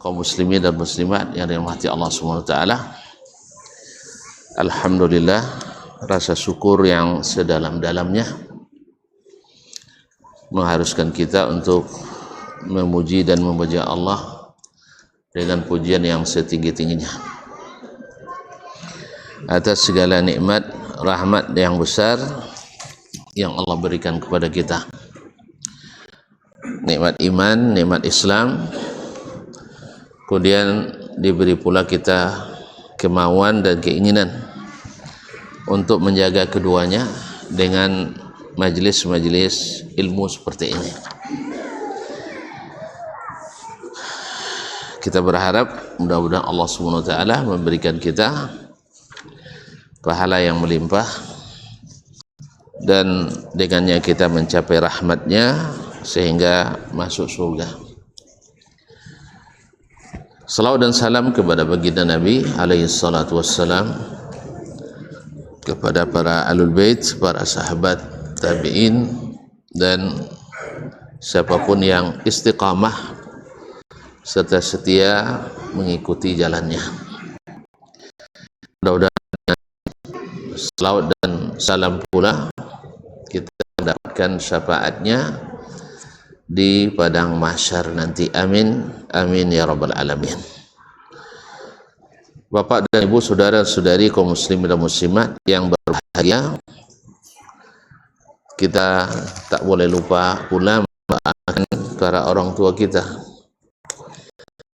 kaum muslimin dan muslimat yang dirahmati Allah Subhanahu wa taala. Alhamdulillah, rasa syukur yang sedalam-dalamnya mengharuskan kita untuk memuji dan memuja Allah dengan pujian yang setinggi-tingginya atas segala nikmat, rahmat yang besar yang Allah berikan kepada kita. Nikmat iman, nikmat Islam, kemudian diberi pula kita kemauan dan keinginan untuk menjaga keduanya dengan majelis-majelis ilmu seperti ini. Kita berharap mudah-mudahan Allah Subhanahu wa taala memberikan kita pahala yang melimpah dan dengannya kita mencapai rahmatnya sehingga masuk surga. Salawat dan salam kepada baginda Nabi alaihi salatu wassalam, kepada para alul bait, para sahabat tabi'in, dan siapapun yang istiqamah serta setia mengikuti jalannya. Mudah-mudahan salawat dan salam pula kita mendapatkan syafaatnya di padang mahsyar nanti. Amin, amin ya rabbal alamin. Bapak dan ibu, saudara-saudari kaum muslimin dan muslimat yang berbahagia, kita tak boleh lupa pula mendoakan para orang tua kita,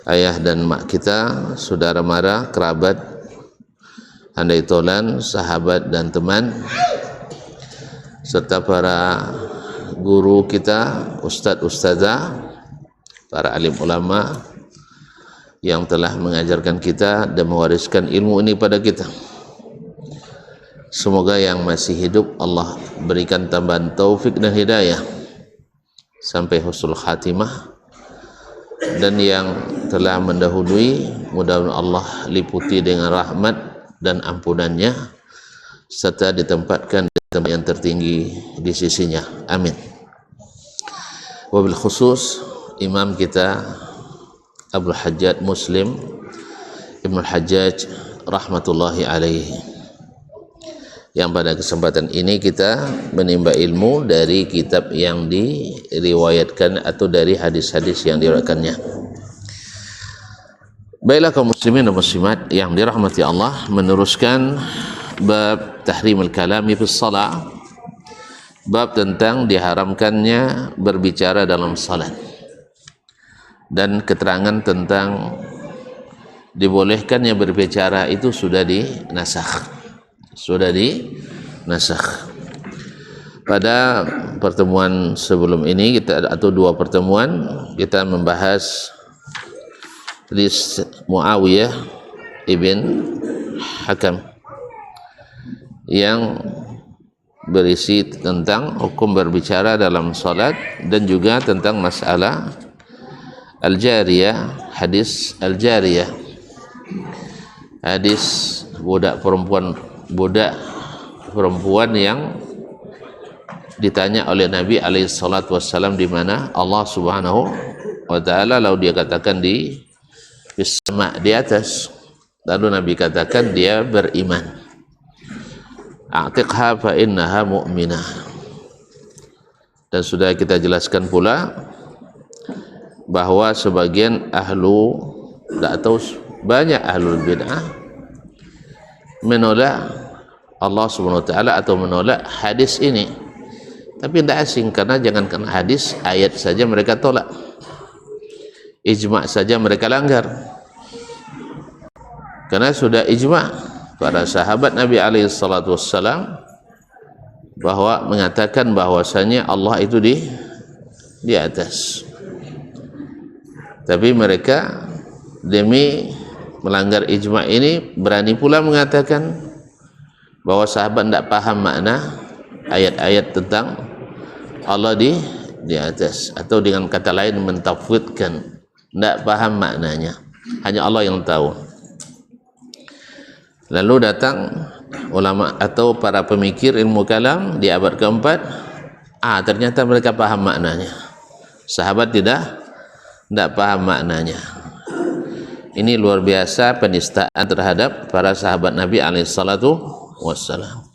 ayah dan mak kita, saudara mara, kerabat, handai tolan, sahabat dan teman, serta para guru kita, ustadz, ustazah, para alim ulama yang telah mengajarkan kita dan mewariskan ilmu ini pada kita. Semoga yang masih hidup Allah berikan tambahan taufik dan hidayah sampai husnul khatimah, dan yang telah mendahului mudah-mudahan Allah liputi dengan rahmat dan ampunannya serta ditempatkan di tempat yang tertinggi di sisinya. Amin. Wabil khusus imam kita Abdul Hajjaj Muslim Ibnul Hajjaj rahmatullahi alaihi, yang pada kesempatan ini kita menimba ilmu dari kitab yang diriwayatkan atau dari hadis-hadis yang diriwayatkannya. Baiklah kaum muslimin dan muslimat yang dirahmati Allah, meneruskan bab tahrimul kalami fis shalah, bab tentang diharamkannya berbicara dalam salat, dan keterangan tentang dibolehkannya berbicara itu sudah dinasakh. Pada pertemuan sebelum ini kita, atau dua pertemuan, kita membahas hadis Muawiyah ibn Hakam yang berisi tentang hukum berbicara dalam salat dan juga tentang masalah al-jariyah, hadis al-jariyah, hadis budak perempuan yang ditanya oleh Nabi alaihi salatu wassalam di mana Allah Subhanahu wa taala, lalu dia katakan di sama, di atas, lalu Nabi katakan dia beriman. A'tiqha fa innaha mu'minah. Dan sudah kita jelaskan pula bahwa sebagian atau banyak ahlul bid'ah menolak Allah Subhanahu wa taala atau menolak hadis ini, tapi tidak asing, karena jangankan hadis, ayat saja mereka tolak, ijma' saja mereka langgar, karena sudah ijma' para sahabat Nabi alaihi salatu wassalam bahwa mengatakan bahwasanya Allah itu di atas. Tapi mereka demi melanggar ijma' ini berani pula mengatakan bahwa sahabat tidak paham makna ayat-ayat tentang Allah di atas, atau dengan kata lain mentafwidkan, tidak paham maknanya, hanya Allah yang tahu. Lalu datang ulama atau para pemikir ilmu kalam di abad keempat, ternyata mereka paham maknanya, sahabat tidak paham maknanya. Ini luar biasa penistaan terhadap para sahabat Nabi alaihissalatu wassalam.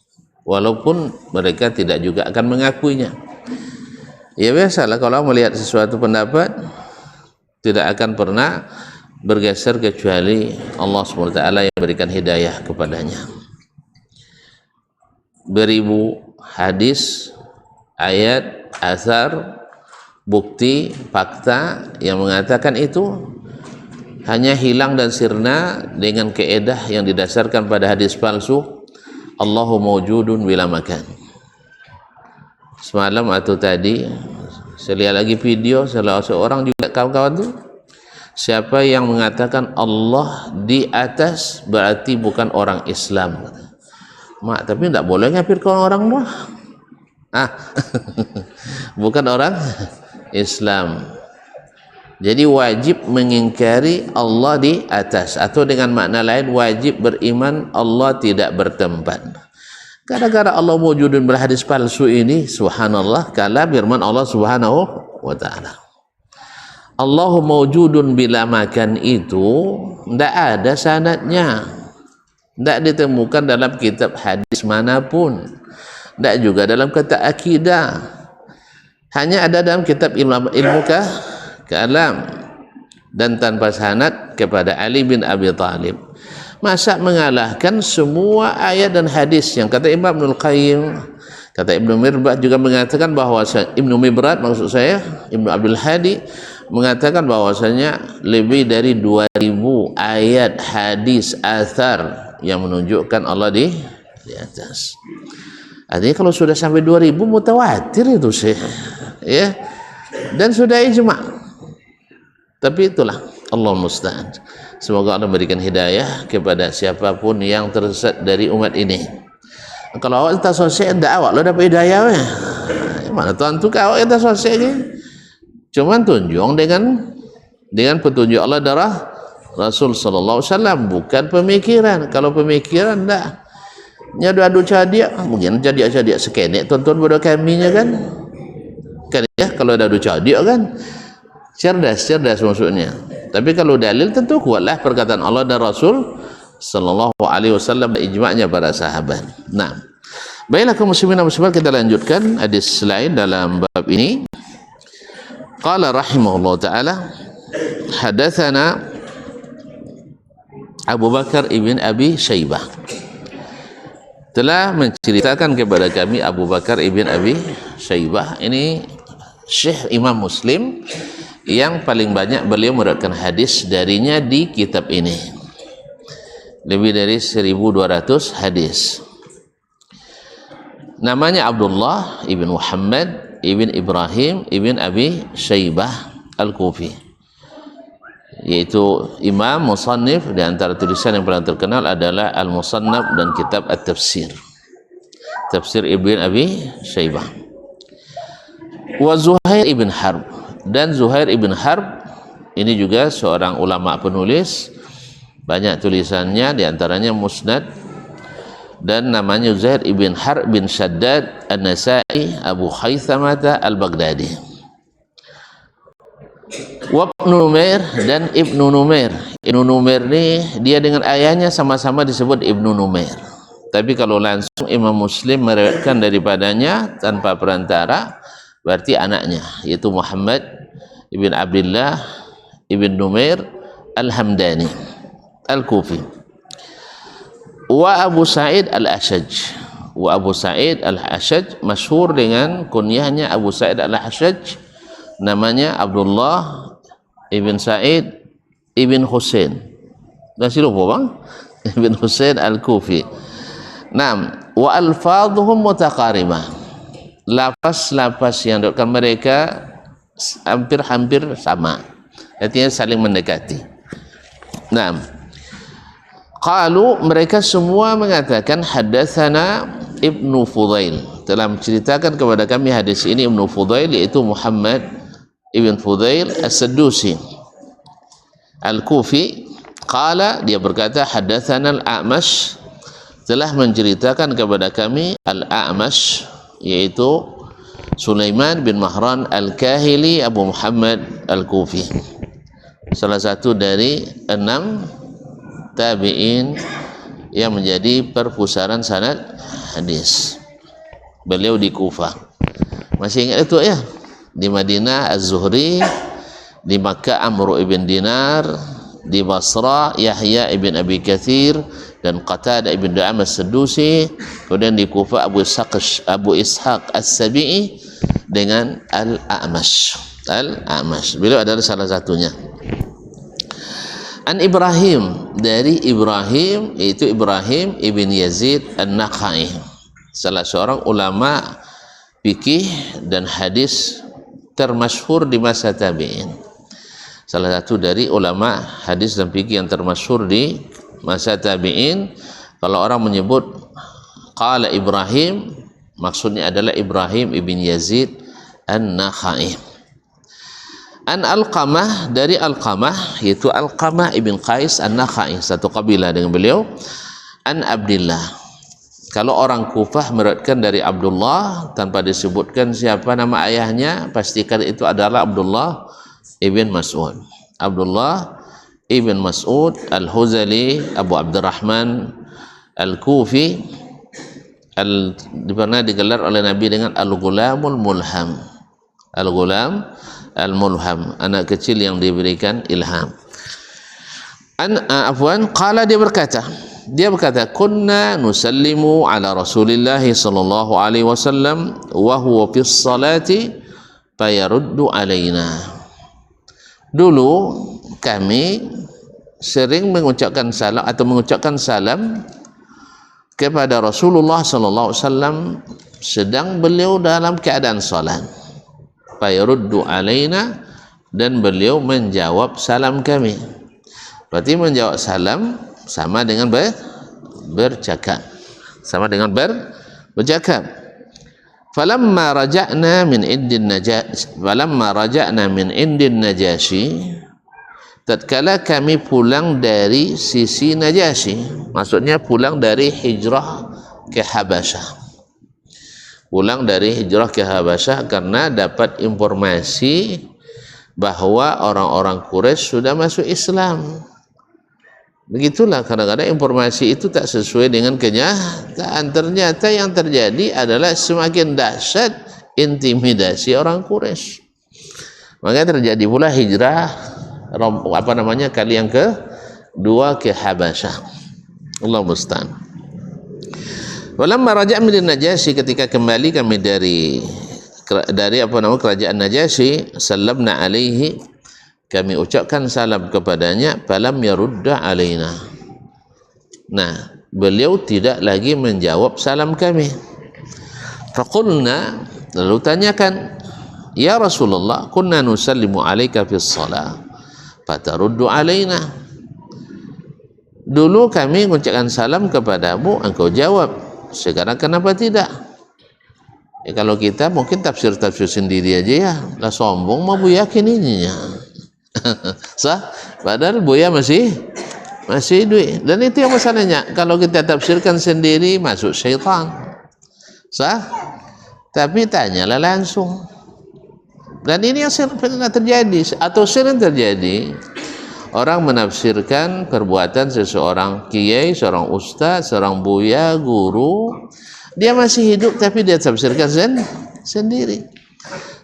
Walaupun mereka tidak juga akan mengakuinya. Ya biasalah kalau melihat sesuatu pendapat tidak akan pernah bergeser kecuali Allah SWT yang berikan hidayah kepadanya. Beribu hadis, ayat, asar, bukti, fakta yang mengatakan itu hanya hilang dan sirna dengan keedah yang didasarkan pada hadis palsu, Allahu mawjudun bila makan. Semalam atau tadi saya lihat lagi video salah seorang juga kawan-kawan tu, siapa yang mengatakan Allah di atas berarti bukan orang Islam. Mak, tapi tidak boleh ngapir ke orang dah. Bukan orang Islam. Jadi wajib mengingkari Allah di atas, atau dengan makna lain wajib beriman Allah tidak bertempat. Kadang-kadang Allah mewujudun berhadis palsu ini, subhanallah, kala firman Allah subhanahu wa ta'ala. Allahu mawjudun bila makan itu tidak ada sanadnya, tidak ditemukan dalam kitab hadis manapun, tidak juga dalam kitab akidah, hanya ada dalam kitab ilmu kalam dan tanpa sanad kepada Ali bin Abi Thalib. Masa mengalahkan semua ayat dan hadis yang kata Imam Ibnul Qayyim, kata Ibnu Mirbad juga mengatakan bahwa Ibnu Mibrad maksud saya, Ibnu Abdul Hadi mengatakan bahwasanya lebih dari 2000 ayat hadis athar yang menunjukkan Allah di atas. Artinya kalau sudah sampai 2000 mutawatir itu sih, ya, dan sudah ijma'. Tapi itulah Allah musta'an. Semoga Allah memberikan hidayah kepada siapapun yang tersesat dari umat ini. Kalau awak tak sosial, tidak awak lo dapat hidayah. Mana tuan tu awak tak sosial ni? Cuma tunjung dengan petunjuk Allah darah Rasul sallallahu alaihi wasallam, bukan pemikiran. Kalau pemikiran tak nyadu-adu cadia, mungkin cadia-cadia sekenek tonton bodoh kaminya kan ya, kalau ada adu cadia kan cerdas maksudnya. Tapi kalau dalil tentu kuatlah perkataan Allah dan Rasul sallallahu alaihi wasallam, ijma'nya para sahabat. Nah, baiklah kaum muslimin dan muslimat, kita lanjutkan hadis lain dalam bab ini. Qala rahimahullah taala, hadatsana Abu Bakar ibn Abi Syaibah, telah menceritakan kepada kami Abu Bakar ibn Abi Syaibah. Ini Syekh Imam Muslim yang paling banyak beliau meriwayatkan hadis darinya di kitab ini, lebih dari 1200 hadis. Namanya Abdullah ibn Muhammad ibn Ibrahim ibn Abi Syaibah Al-Kufi, yaitu imam musannif. Di antara tulisan yang paling terkenal adalah Al-Musannaf dan kitab At-Tafsir, Tafsir Ibn Abi Syaibah. Wa Zuhair ibn Harb, dan Zuhair ibn Harb ini juga seorang ulama penulis, banyak tulisannya, diantaranya Musnad, dan namanya Zuhair ibn Harb bin Shaddad An-Nasai Abu Haythamata Al-Baghdadi. Wa Ibnu Numair, dan Ibnu Numair. Ibnu Numair ni dia dengan ayahnya sama-sama disebut Ibnu Numair, tapi kalau langsung Imam Muslim meriwayatkan daripadanya tanpa perantara, berarti anaknya, yaitu Muhammad ibn Abdullah ibn Numair Al-Hamdani Al-Kufi. Wa Abu Sa'id Al-Ashaj, wa Abu Sa'id Al-Ashaj masyhur dengan kunyahnya Abu Sa'id Al-Ashaj, namanya Abdullah ibn Sa'id ibn Husain. Masih lupa bang? Ibn Husain Al-Kufi. Naam, wa alfadhuhum mutaqarimah, lafaz-lafaz yang dikatakan mereka hampir-hampir sama, artinya saling mendekati. Nah, qalu, mereka semua mengatakan hadatsana Ibnu Fudail, telah menceritakan kepada kami hadis ini Ibnu Fudail, yaitu Muhammad ibn Fudail As-Saddusi Al-Kufi. Qala, dia berkata hadatsana Al-A'mash, telah menceritakan kepada kami Al-A'mash, yaitu Sulaiman bin Mahran Al-Kahili Abu Muhammad Al-Kufi. salah satu dari 6 tabi'in yang menjadi perpustakaan sanad hadis. Beliau di Kufah. Masih ingat itu ya? Di Madinah Az-Zuhri, di Makkah Amr ibn Dinar, di Basra Yahya ibn Abi Kathir dan Qatadah ibn Du'am as-Sadusi, kemudian di Kufah Abu Ishaq as-Sabi'i dengan Al-A'mash. Beliau adalah salah satunya. An Ibrahim, dari Ibrahim, yaitu Ibrahim ibn Yazid an-Nakhai, salah seorang ulama fikih dan hadis termasyhur di masa tabi'in. Salah satu dari ulama hadis dan fikih yang termasyhur di masa tabi'in. Kalau orang menyebut qala Ibrahim, maksudnya adalah Ibrahim ibn Yazid an-Nakhai. An Alqamah, dari Alqamah, yaitu Alqamah ibn Qais an-Nakhai, satu kabilah dengan beliau. An Abdillah, kalau orang Kufah meriwayatkan dari Abdullah tanpa disebutkan siapa nama ayahnya, pastikan itu adalah Abdullah ibn Mas'ud. Abdullah ibn Mas'ud al-Huzali Abu Abdurrahman al-Kufi, pernah digelar oleh Nabi dengan Al-Ghulamul Mulham. Al-Ghulam al-Mulham, anak kecil yang diberikan ilham. Qala, dia berkata, kunna nusallimu ala Rasulillah sallallahu alaihi wasallam wa huwa fis salati fayaruddu alaina. Dulu kami sering mengucapkan salam kepada Rasulullah sallallahu alaihi wasallam sedang beliau dalam keadaan salat. Fayaruddu alaina, dan beliau menjawab salam kami. Berarti menjawab salam sama dengan bercakap. Sama dengan bercakap. Falamma raja'na min indin Najashi, tatkala kami pulang dari sisi Najasyi, maksudnya pulang dari hijrah ke Habasyah. Pulang dari hijrah ke Habasyah karena dapat informasi bahwa orang-orang Quraisy sudah masuk Islam. Begitulah, kadang-kadang informasi itu tak sesuai dengan kenyataan. Ternyata yang terjadi adalah semakin dahsyat intimidasi orang Quraisy. Maka terjadi pula hijrah kali yang kedua ke Habasyah. Allah musta'an. Walamma raja' min Najasyi, ketika kembali kami dari kerajaan Najasyi, sallamna alaihi, kami ucapkan salam kepadanya, falam yarudda alaina. Nah, beliau tidak lagi menjawab salam kami. Faqulna, lalu tanyakan, ya Rasulullah, kunna nusallimu alaika fis shalah fataruddu alaina. Dulu kami mengucapkan salam kepadamu, engkau jawab. Sekarang kenapa tidak? Kalau kita mungkin tafsir sendiri aja ya. Lah sombong mau Buya yakin ininya. Sah? Padahal Buya masih duit. Dan itu yang masalahnya. Kalau kita tafsirkan sendiri masuk syaitan. Sah? Tapi tanyalah langsung. Dan ini yang pernah terjadi atau sering terjadi. Orang menafsirkan perbuatan seseorang kiai, seorang ustaz, seorang buya, guru, dia masih hidup tapi dia tafsirkan sendiri.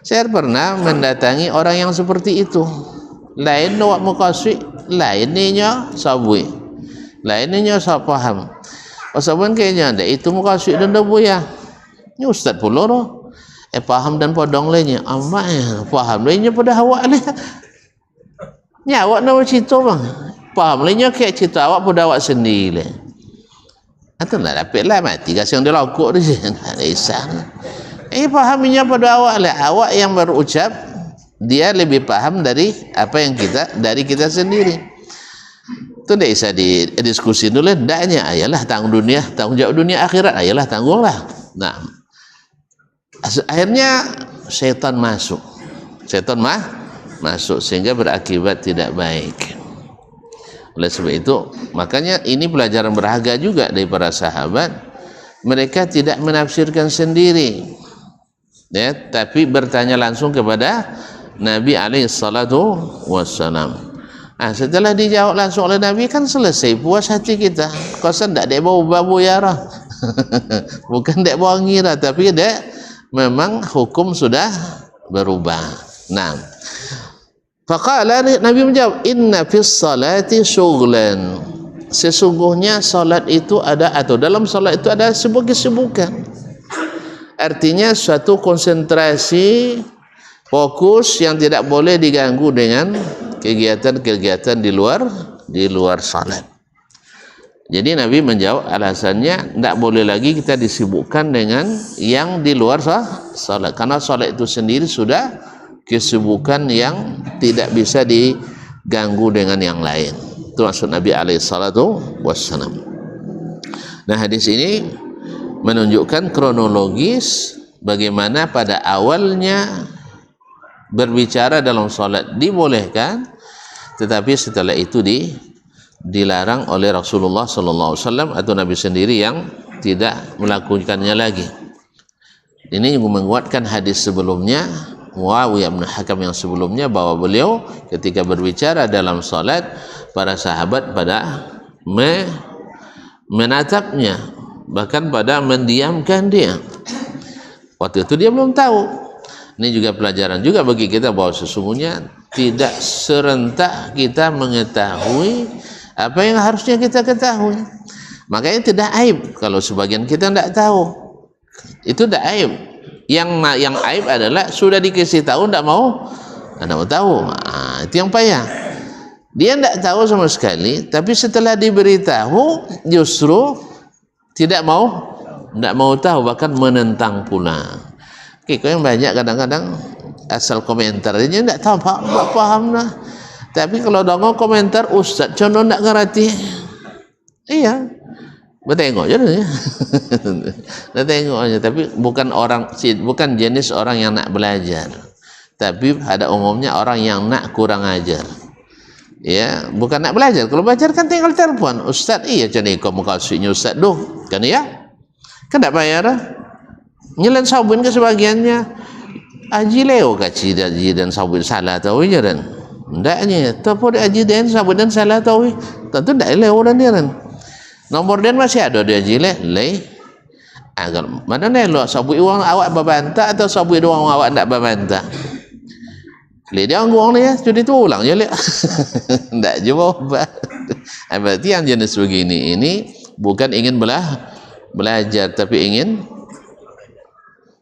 Saya pernah mendatangi orang yang seperti itu. Lain nawak mukasih, lainnya sabui, lainnya saya paham. Saban kayaknya ada itu mukasih dan buya. Ini ustaz pula roh. Paham dan podong lainnya. Amak paham lainnya pada awak lah. Ni awak nak cerita bang. Faham lainnya kayak cerita awak pada awak sendiri. Atau nak dapat lah mati kasih yang dia lakuk di sini. Risang. Fahaminya pada awak lah. Awak yang berucap, dia lebih paham dari apa yang dari kita sendiri. Itu tidak bisa didiskusi dulu. Tidaknya, ayalah tanggung jawab dunia akhirat. Ayalah tanggunglah. Nah, akhirnya syaitan masuk. Masuk sehingga berakibat tidak baik. Oleh sebab itu, makanya ini pelajaran berharga juga dari para sahabat. Mereka tidak menafsirkan sendiri, ya, tapi bertanya langsung kepada Nabi alaihi salatu wassalam. Setelah dijawab langsung oleh Nabi kan selesai, puas hati kita. Kosan tak ada bau babu ya rah. Bukan tak bau ngira, tapi ada memang hukum sudah berubah. Nah, faqala, Nabi menjawab, inna fis salati syughlan. Sesungguhnya salat itu ada, atau dalam salat itu ada sebuah kesibukan. Artinya suatu konsentrasi, fokus yang tidak boleh diganggu dengan kegiatan-kegiatan di luar salat. Jadi Nabi menjawab alasannya tidak boleh lagi kita disibukkan dengan yang di luar salat, karena salat itu sendiri sudah kesibukan yang tidak bisa diganggu dengan yang lain. Itu maksud Nabi alaihissalatu wassalam. Nah, hadis ini menunjukkan kronologis bagaimana pada awalnya berbicara dalam salat dibolehkan, tetapi setelah itu dilarang oleh Rasulullah SAW atau Nabi sendiri yang tidak melakukannya lagi. Ini menguatkan hadis sebelumnya, Muawiyah bin Hakam yang sebelumnya, bahwa beliau ketika berbicara dalam salat, para sahabat pada menatapnya, bahkan pada mendiamkan dia. Waktu itu dia belum tahu. Ini juga pelajaran juga bagi kita bahwa sesungguhnya tidak serentak kita mengetahui apa yang harusnya kita ketahui. Makanya tidak aib kalau sebagian kita tidak tahu. Itu tidak aib. Yang aib adalah sudah dikasih tahu tidak mau tahu. Itu yang payah. Dia tidak tahu sama sekali, tapi setelah diberitahu justru tidak mau tahu, bahkan menentang pula. Kau yang banyak kadang-kadang asal komentar dia tidak tahu, tak paham lah. Tapi kalau dongeng komentar, ustaz contoh tidak ngerti. Iya, bertengok je ya. Bertengok aja. Tapi bukan jenis orang yang nak belajar. Tapi pada umumnya orang yang nak kurang ajar. Ya, bukan nak belajar. Kalau belajar kan tinggal telepon, ustaz, iya jadi kau makasihnya ustaz doh, kan ya? Kan tak bayar dah. Nyelan sabun ke sebagiannya aji leo kaci aji dan sabun salah tahu je dan ndaknya tapi aji dan sabun dan salah tahu tentu ndak leo dan dia kan nomor dan masih ada dia aji le agar mana nelo sabun uang awak babanta atau sabun uang awak ndak babanta le dia uang ni ya jadi tu ulang je le ndak jawab. Berarti yang jenis begini ini bukan ingin belajar tapi ingin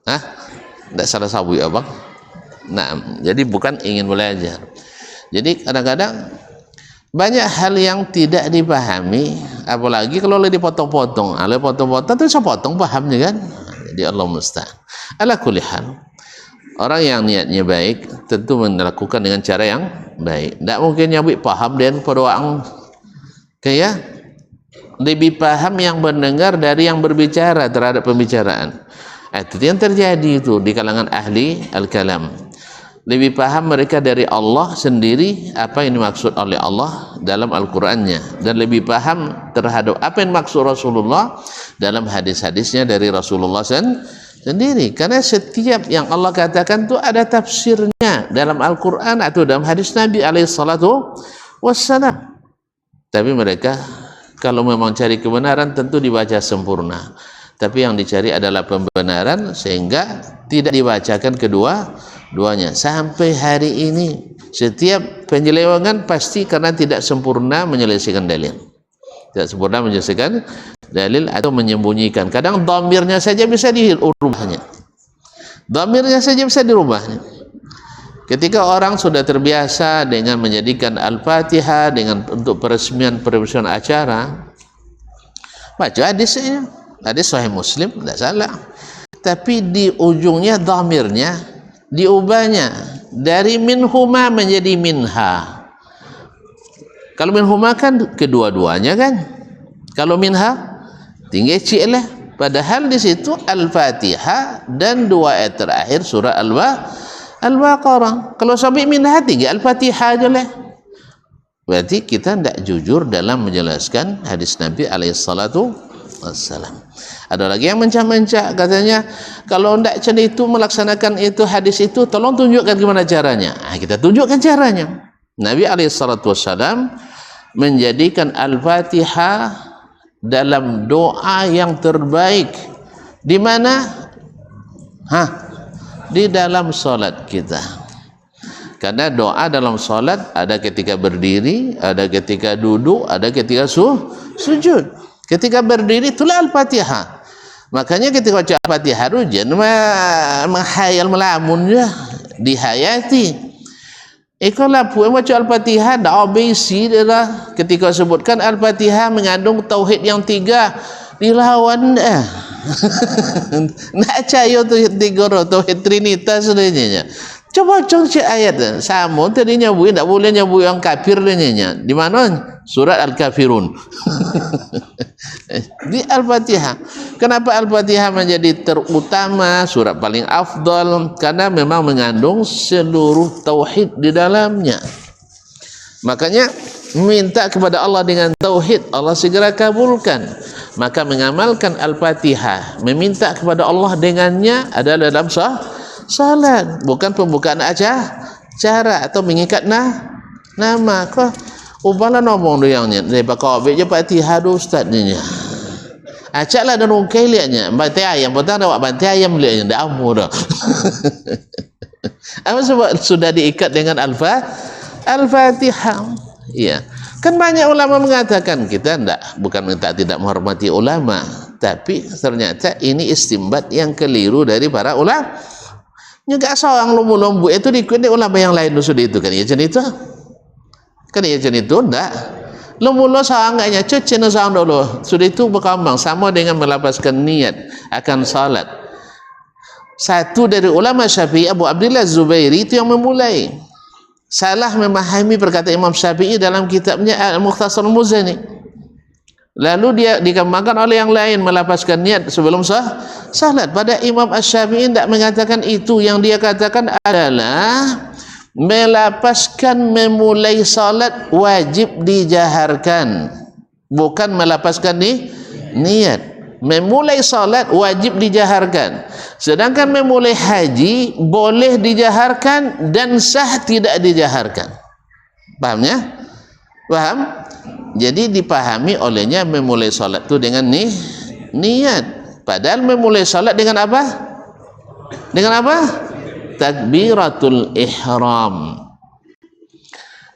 tidak salah sabu ya bang. Nah, jadi bukan ingin belajar. Jadi kadang-kadang banyak hal yang tidak dipahami, apalagi kalau dipotong-potong. Kalau potong-potong itu saya potong pahamnya kan. Jadi Allah musta'an. Ala kulli hal, orang yang niatnya baik tentu melakukan dengan cara yang baik. Tidak mungkin nyabik paham dan pedoang kayak lebih paham yang mendengar dari yang berbicara terhadap pembicaraan. Itu yang terjadi itu di kalangan ahli al-kalam. Lebih paham mereka dari Allah sendiri apa yang dimaksud oleh Allah dalam Al-Qur'annya, dan lebih paham terhadap apa yang dimaksud Rasulullah dalam hadis-hadisnya dari Rasulullah sendiri. Karena setiap yang Allah katakan itu ada tafsirnya dalam Al-Qur'an atau dalam hadis Nabi alaihissalatu wassalam. Tapi mereka kalau memang cari kebenaran tentu dibaca sempurna. Tapi yang dicari adalah pembenaran, sehingga tidak dibacakan kedua-duanya. Sampai hari ini setiap penyelewengan pasti karena tidak sempurna menyelesaikan dalil. Tidak sempurna menyelesaikan dalil atau menyembunyikan. Kadang dhamirnya saja bisa dirubahnya. Dhamirnya saja bisa dirubahnya. Ketika orang sudah terbiasa dengan menjadikan Al-Fatihah untuk peresmian acara, baca hadisnya. Hadis Sahih Muslim, tidak salah. Tapi di ujungnya dhamirnya diubahnya dari minhuma menjadi minha. Kalau minhuma kan kedua-duanya kan. Kalau minha tinggal cik lah. Padahal di situ Al-Fatihah dan dua ayat terakhir surah Al-Baqarah. Kalau sampai minha tinggal Al-Fatihah aja lah. Berarti kita tidak jujur dalam menjelaskan hadis Nabi alaihissalatu wassalam. Ada lagi yang mencak-mencak, katanya kalau tidak macam itu melaksanakan itu hadis itu, tolong tunjukkan gimana caranya. Kita tunjukkan caranya. Nabi SAW menjadikan Al-Fatihah dalam doa yang terbaik. Di mana? Di dalam solat kita. Karena doa dalam solat ada ketika berdiri, ada ketika duduk, ada ketika sujud. Ketika berdiri itulah Al-Fatihah. Makanya ketika baca Al-Fatihah rujan menghayal melamun ya, dihayati. Ikalah puan baca Al-Fatihah dah besi dia lah. Ketika sebutkan Al-Fatihah mengandung tauhid yang 3, dilawan dah. Nak percaya tauhid 3 tauhid trinitas sebenarnya. Coba cek ayat sama tadi nyebut tak boleh nyebut yang kafir nya. Di mana? Surat Al-Kafirun. Di Al-Fatihah. Kenapa Al-Fatihah menjadi terutama, surat paling afdal? Karena memang mengandung seluruh tauhid di dalamnya. Makanya minta kepada Allah dengan tauhid, Allah segera kabulkan. Maka mengamalkan Al-Fatihah, meminta kepada Allah dengannya adalah dalam salat, bukan pembukaan acara atau mengikat nama. Kau ubahlah ngomong tu yang ni bakal je Fatihah tu ustaz ni. Acaklah dan ungkai liatnya bantai ayam, potong dah buat bantai ayam liatnya dah amur dah. Apa sebab sudah diikat dengan Al-Fatihah. Ya. Kan banyak ulama mengatakan kita bukan tidak menghormati ulama, tapi ternyata ini istimbat yang keliru dari para ulama. Juga seorang lombu-lombu itu diikuti ulama yang lain sudah itu kan ya macam itu. Kan ya macam itu enggak. Lombu-lombu seorang enggaknya cuci seorang dulu. Sudah itu berkembang sama dengan melapaskan niat akan salat. Satu dari ulama Syafi'i, Abu Abdullah Zubairi itu yang memulai. Salah memahami perkataan Imam Syafi'i dalam kitabnya Al-Mukhtasar Muzani. Lalu dia dikembangkan oleh yang lain melapaskan niat sebelum salat. Pada Imam Asy-Syafi'i tidak mengatakan itu. Yang dia katakan adalah melapaskan memulai salat wajib dijaharkan, bukan melapaskan niat. Memulai salat wajib dijaharkan. Sedangkan memulai haji boleh dijaharkan dan sah tidak dijaharkan. Pahamnya? Paham? Jadi dipahami olehnya memulai salat itu dengan niat. Padahal memulai salat dengan apa? Dengan apa? Takbiratul ihram.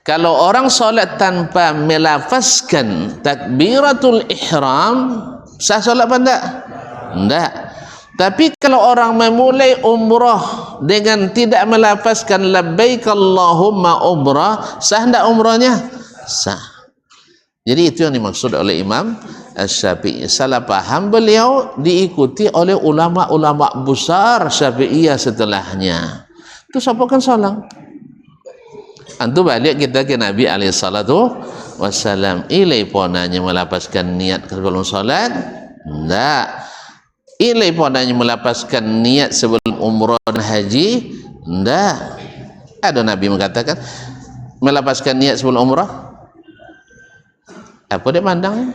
Kalau orang salat tanpa melafazkan takbiratul ihram, sah salat apa enggak? Enggak. Tapi kalau orang memulai umrah dengan tidak melafazkan labbaik Allahumma umrah, sah enggak umrahnya? Sah. Jadi itu yang dimaksud oleh Imam Asy-Syafi'i. Salah paham beliau diikuti oleh ulama-ulama besar Syafi'iyah setelahnya. Itu siapa kan salah? Antu balik kita ke Nabi SAW. Ilai ponanya melapaskan niat sebelum salat? Enggak. Ilai ponanya melapaskan niat sebelum umrah dan haji? Enggak. Ada Nabi mengatakan melapaskan niat sebelum umrah? Apa dia pandang?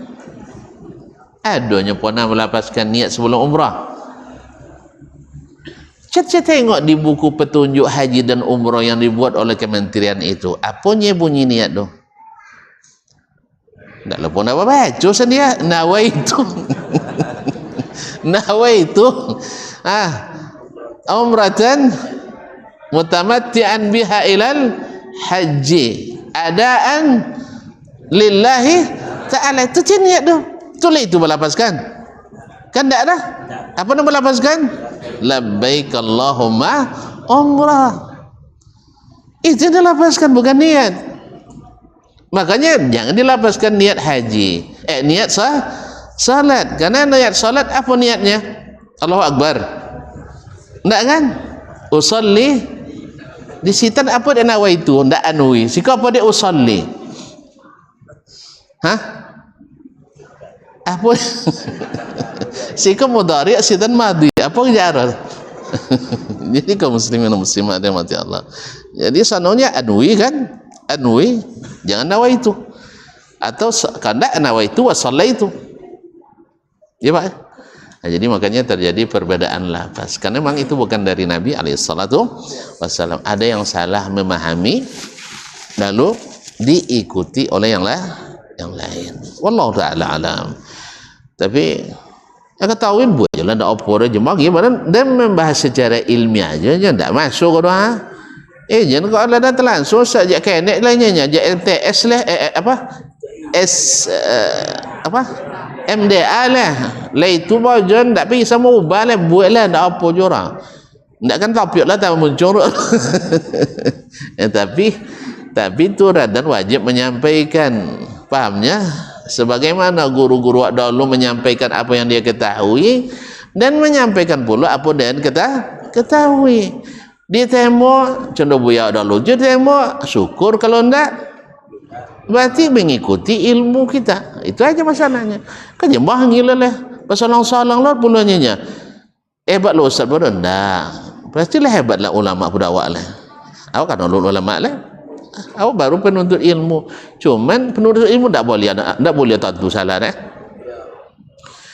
Adanya pernah melapaskan niat sebelum umrah. Saya tengok di buku petunjuk haji dan umrah yang dibuat oleh kementerian itu. Apanya bunyi niat tu? Tak lupa nak baca sendiri. Nawaitu. Nawaitu. Umratan mutamatti'an biha ilal haji. Adaan lillahi ta'ala. Itu niat tu. Itulah itu melapaskan. Kan tak ada? Apa nak melapaskan? Labbaik Allahumma umrah. Itu dilapaskan bukan niat. Makanya jangan dilapaskan niat haji. Niat salat. Karena niat salat apa niatnya? Allahu Akbar. Enggak kan? Usalli. Di sitan apa dia nawaitu? Enggak anui. Sika apa dia usalli? Apa? Sika mudhari' sitan madhi. Apa jarak? Jadi kaum muslimin dan muslimat yang mati Allah. Jadi sanonya anui kan? Anui, jangan nawaitu. Atau kada nawaitu wa sallaitu. Ya Pak. Nah, jadi makanya terjadi perbedaan lafaz. Karena memang itu bukan dari Nabi alaihissalatu wassalam. Ada yang salah memahami lalu diikuti oleh yang lain. Wallahu taala alam. Tapi yang ketahuin buat je lah, tak apa dah jemaah gimana, dia membahas secara ilmiah aja, dia tak masuk ke doa. Jangan kau ada langsung saja kenek lainnya, je MTS lah, MDA lah, itu bajan tak pergi sama ubah lah, buat lah, tak apa je orang. Tak kan topik lah, tak muncul. Tapi tu dan wajib menyampaikan, fahamnya? Sebagaimana guru-guru dahulu menyampaikan apa yang dia ketahui dan menyampaikan pula apa yang kita ketahui. Dia tembok contoh buaya dahulu je tembok, syukur. Kalau enggak berarti mengikuti ilmu kita. Itu aja masalahnya. Kan jemaah ngila lah pasalang-salang lah pulanya. Hebat lo ustaz pada enggak. Pastilah hebatlah ulama budawak lah. Awak kan ulama lah. Awak baru penuntut ilmu. Cuman penuntut ilmu tak boleh tak tu salah dah.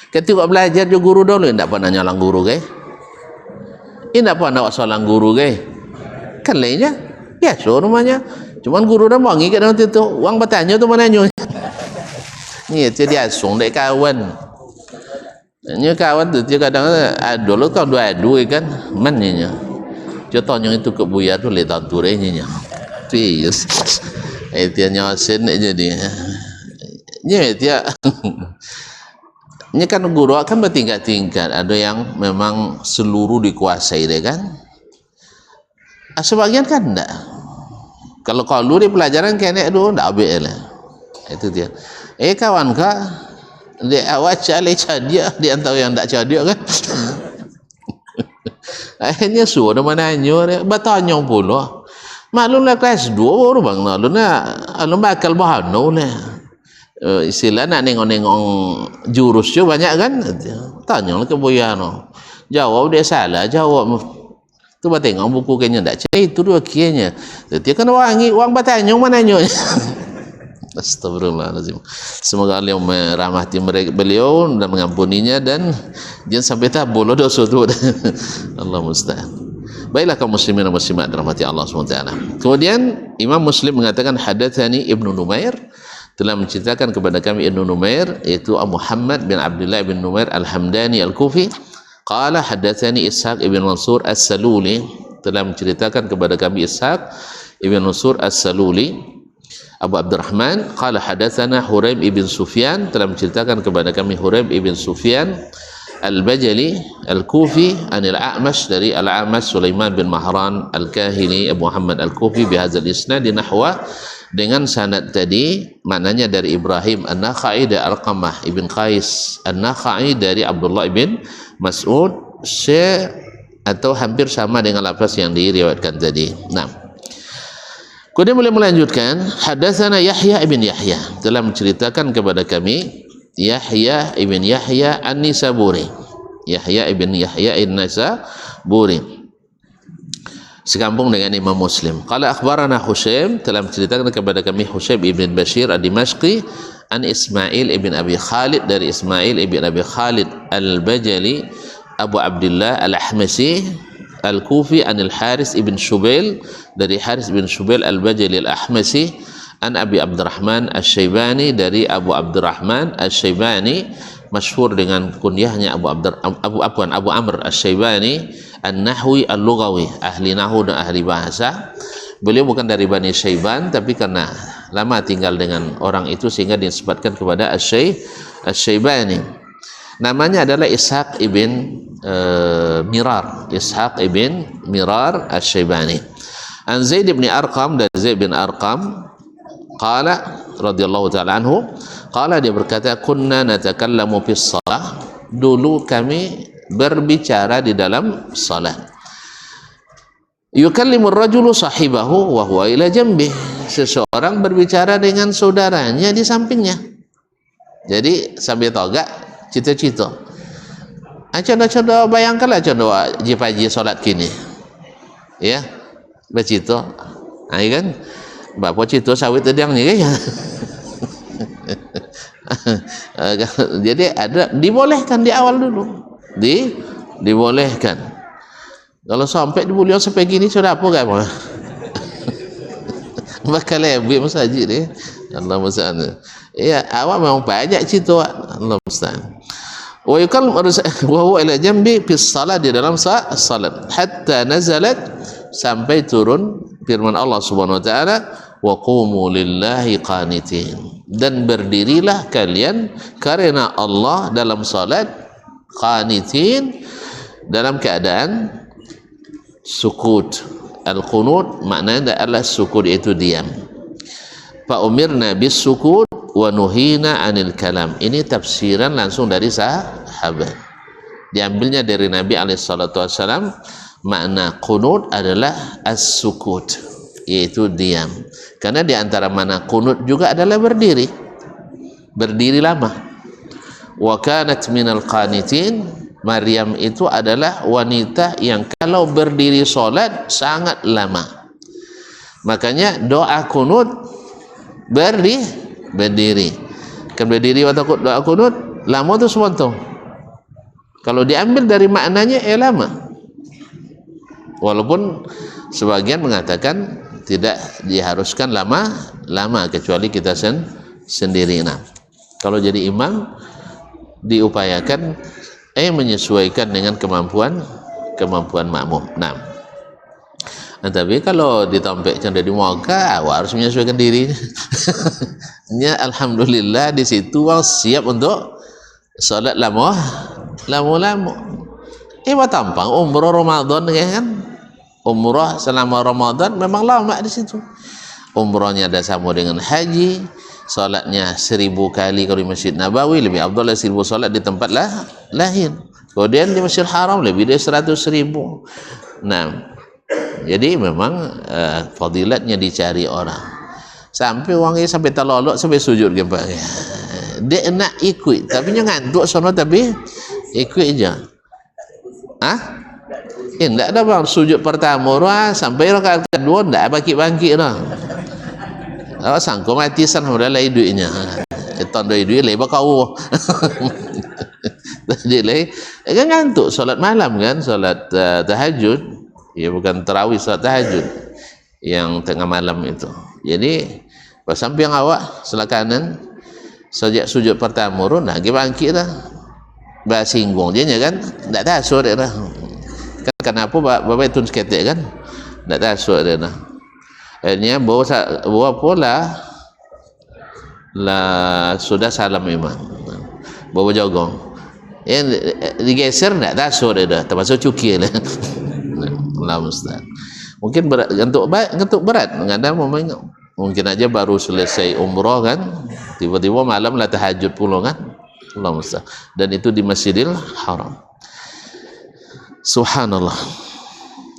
Ketika belajar je guru dulu, tak pernah nyalang guru ke? Tak pernah awak salang guru ke? Kan lainnya biasa rumahnya. Cuman guru dah wangi kat dalam tu, orang bertanya tu mana nyo. Ni dia asung dek kawan. Nya kawan tu dia kadang ada lo kau dua kan. Mannya. Contohnya itu ke buaya tu le tak tu nya. Yes. Dia nyasin jadi. Dia ini kan guru akan bertingkat-tingkat. Ada yang memang seluruh dikuasai dia kan. Sebagian kan enggak. Kalau di pelajaran kena tu enggak ambil lah. Itu dia. Kawan kak, dia awak cari cadia di antara yang enggak cadia kan. Akhirnya suruh mana nyo bertanya pula. Maklumlah kelas 2 baru bang lalu bakal bahan lah. Istilah nak nengok-nengok jurus je banyak kan. Tanya lah ke buaya no. Jawab dia salah, jawab tu bah tengok buku kayaknya tak cari itu dua kianya. Dia kan wangi uang bertanya mana nyo. Astagfirullahaladzim. Semoga Allah merahmati beliau dan mengampuninya dan jangan sampai tabul dosa tu. Allah musta'an. Baiklah kaum muslimin dan muslimat dirahmati Allah SWT. Kemudian Imam Muslim mengatakan hadatsani Ibnu Numair, telah menceritakan kepada kami Ibnu Numair, yaitu Muhammad bin Abdullah bin Numair Al-Hamdani Al-Kufi. Qala hadatsani Ishaq ibn Mansur As-Saluli, telah menceritakan kepada kami Ishaq ibn Mansur As-Saluli Abu Abdurrahman. Qala hadatsana Huraim ibn Sufyan, telah menceritakan kepada kami Huraim ibn Sufyan Al-Bajali Al-Kufi anil A'mash, dari Al-A'mash Sulaiman bin Mahran Al-Kahili Abu Muhammad Al-Kufi bihadzal isnad nahwa, dengan sanad tadi, maknanya dari Ibrahim An-Nakhai dari Alqamah ibn Qais An-Nakhai dari Abdullah ibn Mas'ud, atau hampir sama dengan lafaz yang diriwayatkan tadi. Nah, kemudian boleh melanjutkan hadatsana Yahya ibn Yahya, telah menceritakan kepada kami Yahya ibn Yahya An-Nisaburi, Yahya ibn Yahya An-Nisaburi, sekampung dengan Imam Muslim. Qala akhbarana Husaim, telah menceritakan kepada kami Husaim ibn Bashir Ad-Dimashqi an Ismail ibn Abi Khalid, dari Ismail ibn Abi Khalid Al-Bajali Abu Abdullah Al-Ahmasi Al-Kufi an Al-Haris ibn Shubail, dari Haris ibn Shubail Al-Bajali Al-Ahmasi an Abi Abdurrahman Asy-Syaibani, dari Abu Abdurrahman Asy-Syaibani, masyhur dengan kunyahnya Abu Amr Asy-Syaibani An-Nahwi Al-Lughawi, ahli nahwu dan ahli bahasa. Beliau bukan dari Bani Syaiban, tapi karena lama tinggal dengan orang itu sehingga disebutkan kepada Asy-Syaibani. Namanya adalah Ishaq ibn Mirar, Ishaq ibn Mirar Asy-Syaibani. An Zaid bin Arqam, dari Zaid bin Arqam, qala radhiyallahu ta'ala anhu, qala, dia berkata, kunna natakallamu fis shalah, dulu kami berbicara di dalam salat. Yukallimu ar-rajulu sahibahu wa huwa ila janbih, seseorang berbicara dengan saudaranya di sampingnya. Jadi sambil togak cita-cita. Contoh bayangkanlah contoh haji salat kini. Ya, bercita. Kan? Bapa cerita sawit tedang ni kan. Jadi ada dibolehkan di awal dulu. Dibolehkan. Kalau sampai di bulan sampai gini sudah apa kan? bakal lebih masjid ni. Allah musta'an. Ya, awak memang banyak cerita Allah musta'an. Wa yukal wa huwa ila jambi fi salat, di dalam salat, hatta nazalat, sampai turun firman Allah Subhanahu wa taala, wa qumu lillahi qanitin, dan berdirilah kalian karena Allah dalam salat, qanitin, dalam keadaan sukut. Al-qunut maknanya adalah sukut, itu diam. Fa umirna bis sukut wa nuhina anil kalam. Ini tafsiran langsung dari sahabat, diambilnya dari Nabi SAW. Makna qunut adalah as-sukut, yaitu diam. Karena di antara makna qunut juga adalah berdiri lama. Wa kanat minal qanitin, Maryam itu adalah wanita yang kalau berdiri solat sangat lama. Makanya doa kunut berdiri. Kan berdiri waktu doa kunut lama tu sebentar. Kalau diambil dari maknanya lama. Walaupun sebagian mengatakan tidak diharuskan lama kecuali kita sendiri. Nah, kalau jadi imam diupayakan menyesuaikan dengan kemampuan makmum. Nah, tapi kalau ditampakkan dari muka, awak harus menyesuaikan diri. Ya, alhamdulillah di situ awak siap untuk salat lama. Tampang umrah Ramadan kan? Umrah selama Ramadan memang lama di situ. Umrahnya ada sama dengan haji. Salatnya 1000 kali kalau di Masjid Nabawi, lebih afdal 1000 salat di tempat lain. Kemudian di Masjidil Haram lebih dari 100.000. Nah, jadi memang fadilatnya dicari orang. Sampai orangnya sampai terlolok, sampai sujud gempa. Dia nak ikut, tapi dia ngantuk sono, tapi ikut aja. Enggak ada bang, sujud pertama sampai rakaat kedua enggak bangkit dah. Awak sangka mati sana sudah lai duitnya. Tahun duit lebar kau. Jadi lai kan ngantuk solat malam kan, solat tahajud. Ya bukan tarawih, solat tahajud yang tengah malam itu. Jadi pas sampai yang awak sebelah kanan sejak sujud pertama nah dia bangkit dah. Basinggung dia kan, enggak tahu dia dah. Kan kenapa bapak itu seketik kan? Enggak tahu dia dah. Akhirnya bawa pola lah sudah salam imam, bawa jogong. Yang digeser nak tasur dia dah, termasuk cukir lah. Allah Ustaz. Mungkin berat, ngantuk berat, kadang mungkin aja baru selesai umrah kan, tiba-tiba malam lah tahajud pula kan. Allah Ustaz. Dan itu di Masjidil Haram. Subhanallah.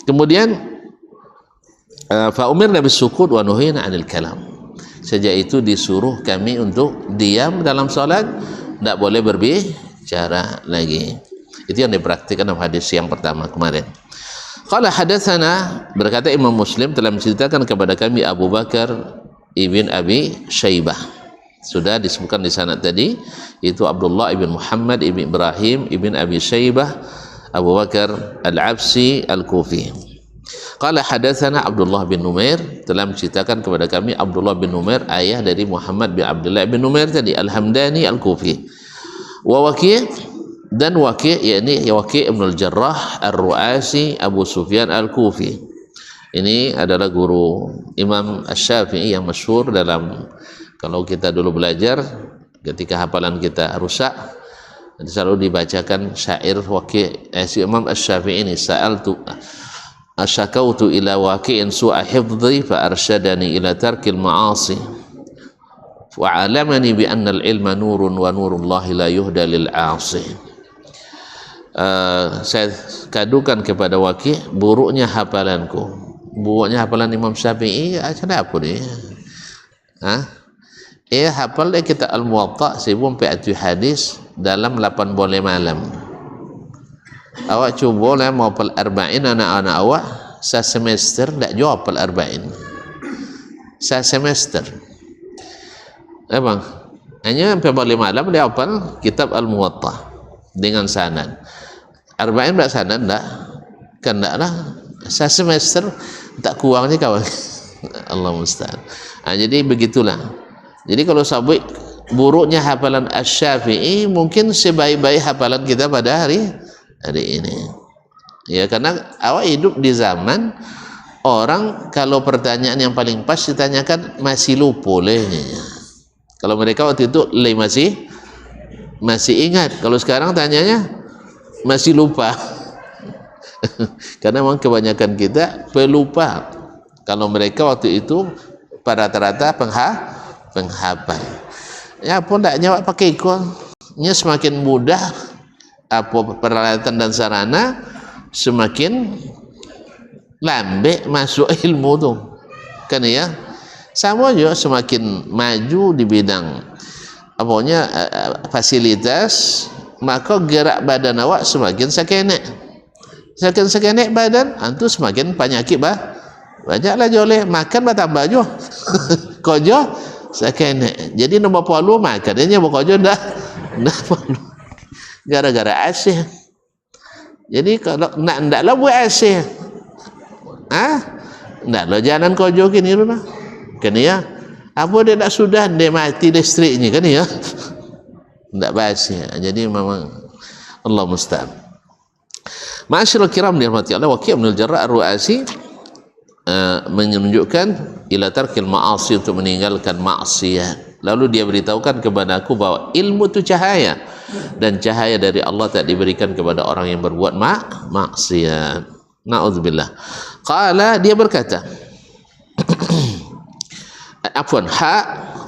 Kemudian fa umirna bisukut wa nuhina 'anil kalam. Sejak itu disuruh kami untuk diam dalam salat, tidak boleh berbicara lagi. Itu yang dipraktikkan dalam hadis yang pertama kemarin. Qala hadatsana, berkata Imam Muslim telah menceritakan kepada kami Abu Bakar ibn Abi Syaibah. Sudah disebutkan di sana tadi, itu Abdullah ibn Muhammad ibn Ibrahim ibn Abi Syaibah Abu Bakar Al-Absi Al-Kufi. Qala hadatsana Abdullah bin Numair, telah menceritakan kepada kami Abdullah bin Numair, ayah dari Muhammad bin Abdullah bin Numair tadi, Al-Hamdani Al-Kufi. Wa Waqi', dan Waqi', yakni Waqi' ibn al-Jarrah Ar-Ru'asi Abu Sufyan Al-Kufi. Ini adalah guru Imam Asy-Syafi'i yang masyhur dalam, kalau kita dulu belajar ketika hafalan kita rusak, selalu dibacakan syair Waqi', Imam Asy-Syafi'i ini, asyakautu ila waqi'in su'a hifdhi fa arsyadani ila tarkil ma'asi wa 'alamani bi anna al-ilma nurun wa nurullahi la yuhda lil 'asi. Saya kadukan kepada Waqi', buruknya hafalanku. Buruknya hafalan Imam Syafi'i, kenapa ni? Hafal kita Al-Muwatta 1400 hadis dalam 8 boleh malam. Awak cuba lah mau hafal arba'in anak-anak awak semester tak jawab hafal arba'in. Semester. Bang, hanya sampai boleh malam dia hafal kitab Al-Muwatta dengan sanad. Arba'in tak sanad tak? Kan tak lah. Semester tak kurangnya kawan. Allah musta'an. Jadi begitulah. Jadi kalau sabit buruknya hafalan Asy-Syafi'i mungkin sebaik-baik hafalan kita pada hari ini. Ya, karena awak hidup di zaman orang kalau pertanyaan yang paling pas ditanyakan masih lupa lehnya. Kalau mereka waktu itu masih ingat. Kalau sekarang tanyanya masih lupa. Karena memang kebanyakan kita pelupa. Kalau mereka waktu itu pada rata-rata penghafal. Ya pun tak nyawa pakai nya semakin mudah apa peralatan dan sarana semakin lambe masuk ilmu tu kan ya. Sama juga semakin maju di bidang apanya fasilitas, maka gerak badan awak semakin sakenek badan antu semakin penyakit banyaklah joleh makan tambah jo kojo sakenek. Jadi nombor palu makannya bokojo ndak palu gara-gara asih. Jadi kalau ndaklah buat asih ndaklah jalan kojo gini rumah kan ya. Apa dia tak sudah dia mati listriknya kan ya. Ndak basi. Jadi memang Allah musta'an. Ma'asyiral kiram dirahmati Allah, Waqi' bin al-Jarrah Ar-Ru'asi menunjukkan ila tarkil ma'asi, untuk meninggalkan maksiat. Lalu dia beritahukan kepada aku bahwa ilmu itu cahaya dan cahaya dari Allah tak diberikan kepada orang yang berbuat maksiat. Na'udzubillah. Qala, dia berkata afwan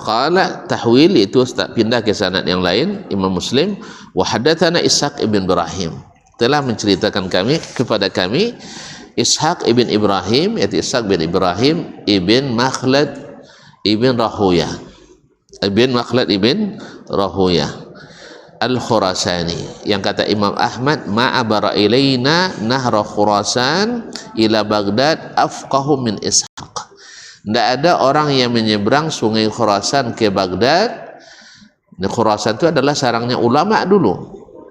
qala tahwil itu pindah ke sanad yang lain. Imam Muslim wa hadatsana Ishaq ibn Ibrahim telah menceritakan kepada kami Ishaq ibn Ibrahim, yaitu Ishaq bin Ibrahim ibn Makhlad ibn Rahuyah Al-Khurasani, yang kata Imam Ahmad ma'abara ilaina nahra Khurasan ila Baghdad afqahu min Ishaq. Tidak ada orang yang menyeberang sungai Khurasan ke Baghdad. Khurasan itu adalah sarangnya ulama dulu.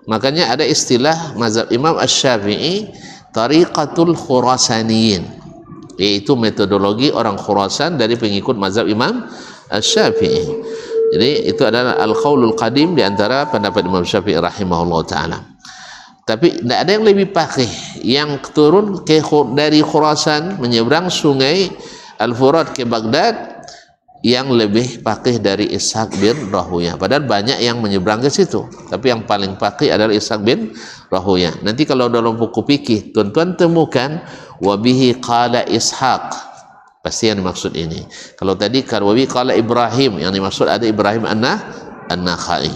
Makanya ada istilah mazhab Imam Asy-Syafi'i tariqatul Khurasaniyin, yaitu metodologi orang Khurasan dari pengikut mazhab Imam Asy-Syafi'i. Jadi itu adalah al-qaulul qadim di antara pendapat Imam Syafi'i rahimahullah taala. Tapi tidak ada yang lebih faqih yang turun dari Khurasan menyeberang sungai Al-Furat ke Baghdad yang lebih faqih dari Ishaq bin Rahuyah. Padahal banyak yang menyeberang ke situ, tapi yang paling faqih adalah Ishaq bin Rahuyah. Nanti kalau dalam buku fikih tuan-tuan temukan wabihi qala Ishaq, pasti yang dimaksud ini. Kalau tadi wabihi qala Ibrahim, yang dimaksud ada Ibrahim an-Nakhai.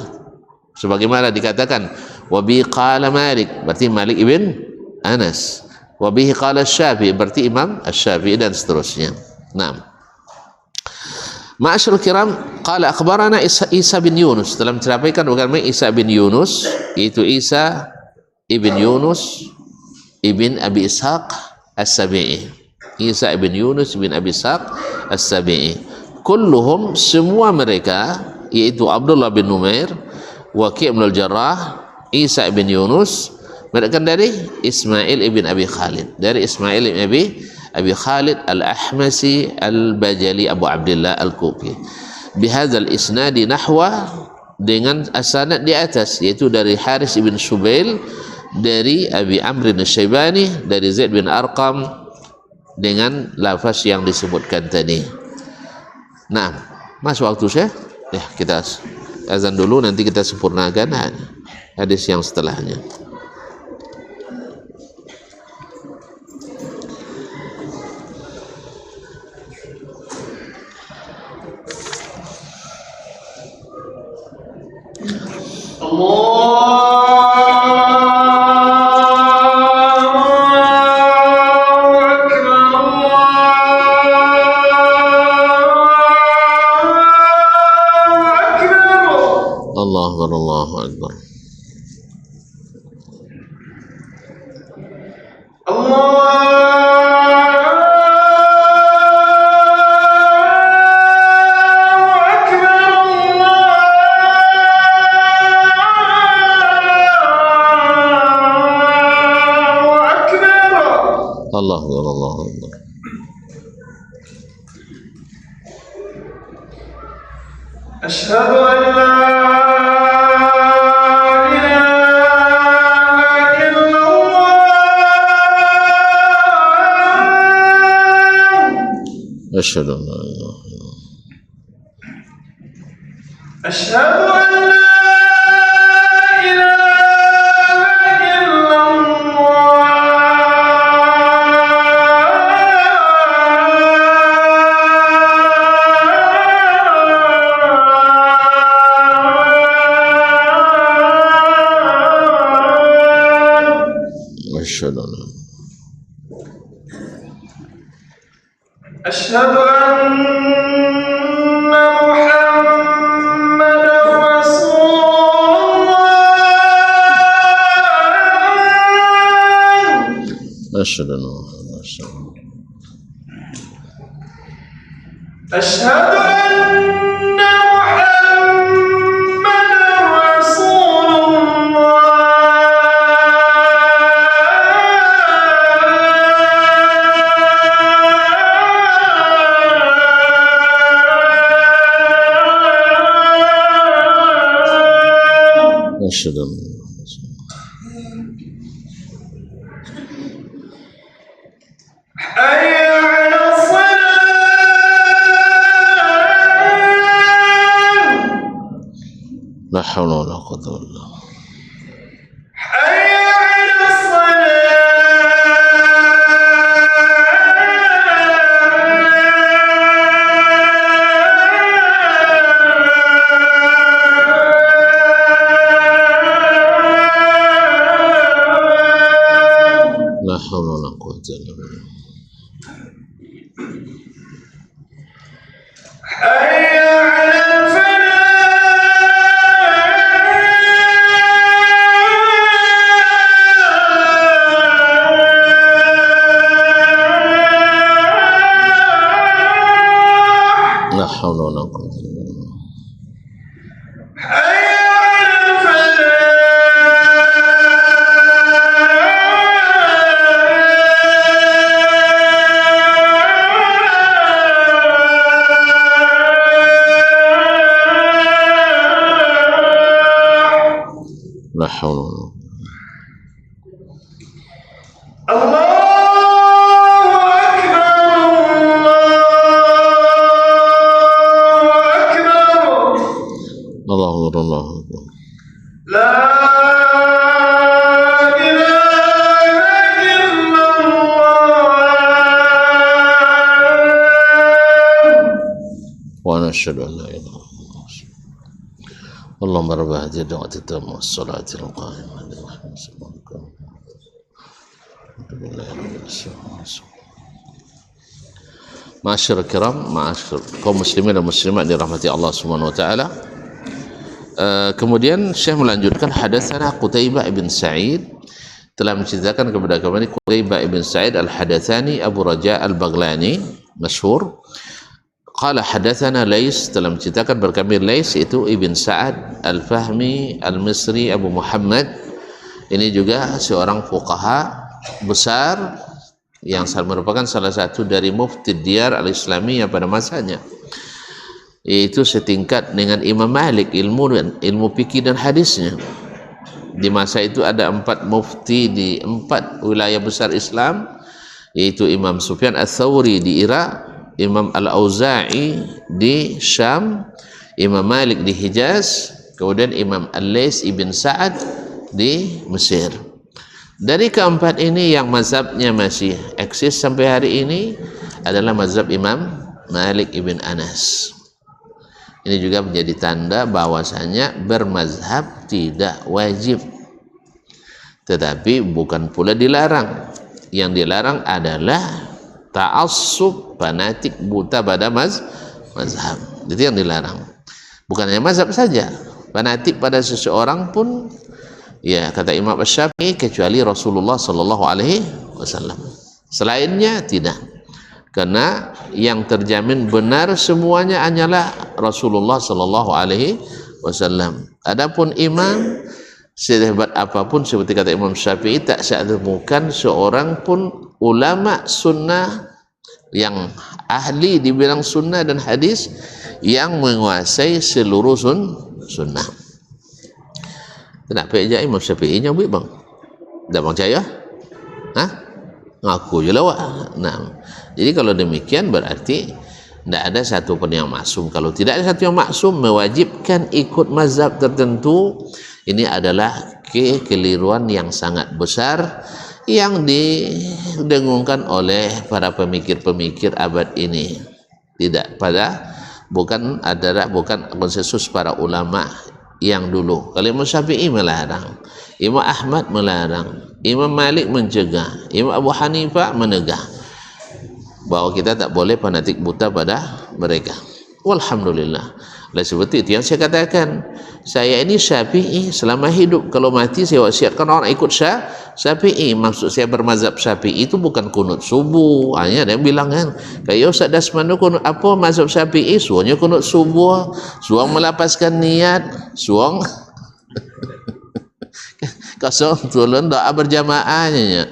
Sebagaimana dikatakan wabihi qala Malik, berarti Malik ibn Anas. Wabihi qala Syafi'i, berarti Imam Asy-Syafi'i, dan seterusnya. Nah, ma'asyiral kiram, qala akhbarana Isa bin Yunus, telah menceritakan bagaimana Isa bin Yunus, yaitu Isa ibn Yunus ibn Abi Ishaq As-Sabi'i. Isa ibn Yunus ibn Abi Ishaq As-Sabi'i. Kulluhum, semua mereka, yaitu Abdullah bin Numair, Waqi' bin al-Jarrah, Isa ibn Yunus, mereka dari Ismail ibn Abi Khalid, dari Ismail ibn Abi Khalid al-Ahmasi al-Bajali Abu Abdullah al-Kufi. Bihadzal isnadi nahwa, dengan asanad di atas, yaitu dari Haris ibn Subail, dari Abi Amr al-Syaibani, dari Zaid bin Arqam, dengan lafaz yang disebutkan tadi. Nah, masuk waktu saya. Ya, kita azan dulu, nanti kita sempurnakan hadis yang setelahnya. Allahu Akbar. Allahu Akbar. Asyhadu an la أشهد أن لا إله إلا الله أشهد أن لا أشهد أن أشهد أن محمدا رسول الله أشهد أن محمدا رسول الله أشهد أن محمدا رسول الله أشهد أن حي على الصلاة لا حول ولا قوة إلا بالله حي على الصلاة لا حول ولا قوة إلا بالله حي على الفلاح لا حول ولا قوة إلا بالله حي على الفلاح لا حول ولا قوة الله أكبر الله أكبر الله أكبر لا إله إلا الله وأنا أشهد أن لا إله إلا الله اللهم رب هذه الدعوة التامة والصلاة القائمة لرحمة سبحانك Ma'asyiral kiram, ma'asyiral kaum muslimin dan muslimat dirahmati Allah Subhanahu wa taala. Kemudian Syekh melanjutkan hadatsana Qutaibah ibn Sa'id telah menceritakan kepada kami Qutaibah ibn Sa'id al-Hadatsani Abu Raja al-Baghlani masyhur. Qala hadatsana Lais telah menceritakan kepada kami Lais itu Ibn Sa'ad al-Fahmi al-Misri Abu Muhammad. Ini juga seorang fuqaha besar yang merupakan salah satu dari mufti diyar al-Islamiyah pada masanya, yaitu setingkat dengan Imam Malik ilmu fikih dan hadisnya. Di masa itu ada 4 mufti di 4 wilayah besar Islam, yaitu Imam Sufyan ats-Tsauri di Irak, Imam Al-Auza'i di Syam, Imam Malik di Hijaz, kemudian Imam Al-Lais ibn Sa'ad di Mesir. Dari keempat ini yang mazhabnya masih eksis sampai hari ini adalah mazhab Imam Malik ibn Anas. Ini juga menjadi tanda bahwasanya bermazhab tidak wajib, tetapi bukan pula dilarang. Yang dilarang adalah ta'assub, fanatik, buta pada mazhab. Itu yang dilarang. Bukan hanya mazhab saja, fanatik pada seseorang pun, ya kata Imam Asy-Syafi'i, kecuali Rasulullah sallallahu alaihi wasallam. Selainnya tidak. Karena yang terjamin benar semuanya hanyalah Rasulullah sallallahu alaihi wasallam. Adapun imam sehebat apapun, seperti kata Imam Syafi'i, tak saya temukan seorang pun ulama sunnah yang ahli di bidang sunnah dan hadis, yang menguasai seluruh sunnah. Kenapa ejak Imam Syafi'i nyambut bang? Tak percaya? Hah? Ngaku je lawak. Nah, jadi kalau demikian berarti tidak ada satu pun yang maksum. Kalau tidak ada satu yang maksum mewajibkan ikut mazhab tertentu, ini adalah kekeliruan yang sangat besar yang didengungkan oleh para pemikir-pemikir abad ini. Bukan konsensus para ulama yang dulu. Kalau Imam Syafi'i melarang, Imam Ahmad melarang, Imam Malik mencegah, Imam Abu Hanifah menegah bahwa kita tak boleh fanatik buta pada mereka. Walhamdulillah. Seperti itu yang saya katakan, saya ini Syafi'i selama hidup, kalau mati saya wasiatkan orang ikut Syafi'i. Maksud saya bermazhab Syafi'i itu bukan kunut subuh. Hanya ada yang bilang kan, kayak Ustaz Dasmanu kunut apa mazhab Syafi'i, suanya kunut subuh, suang melapaskan niat, suang kosong turun doa berjamaahnya.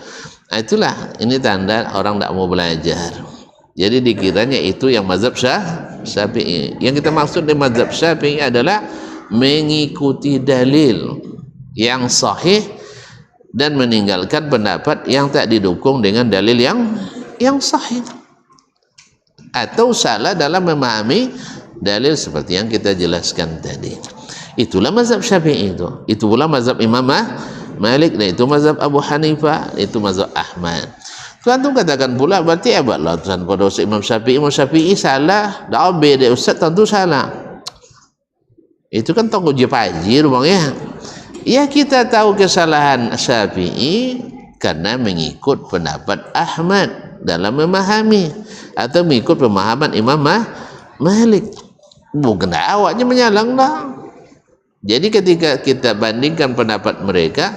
Nah, itulah ini tanda orang tak mau belajar. Jadi dikiranya itu yang mazhab Syafi'i. Yang kita maksud di mazhab Syafi'i adalah mengikuti dalil yang sahih dan meninggalkan pendapat yang tak didukung dengan dalil yang sahih, atau salah dalam memahami dalil seperti yang kita jelaskan tadi. Itulah mazhab Syafi'i itu. Itu pula mazhab Imam Malik, dan itu mazhab Abu Hanifah, itu mazhab Ahmad. Tuan tu katakan pula berarti abadlah tuan pada Imam Syafi'i salah, dah beda ustaz tentu salah. Itu kan tonggo je pajir bang ya. Ya kita tahu kesalahan Syafi'i karena mengikut pendapat Ahmad dalam memahami, atau mengikut pemahaman Imam Malik. Bukan awaknya menyalang dah. Jadi ketika kita bandingkan pendapat mereka,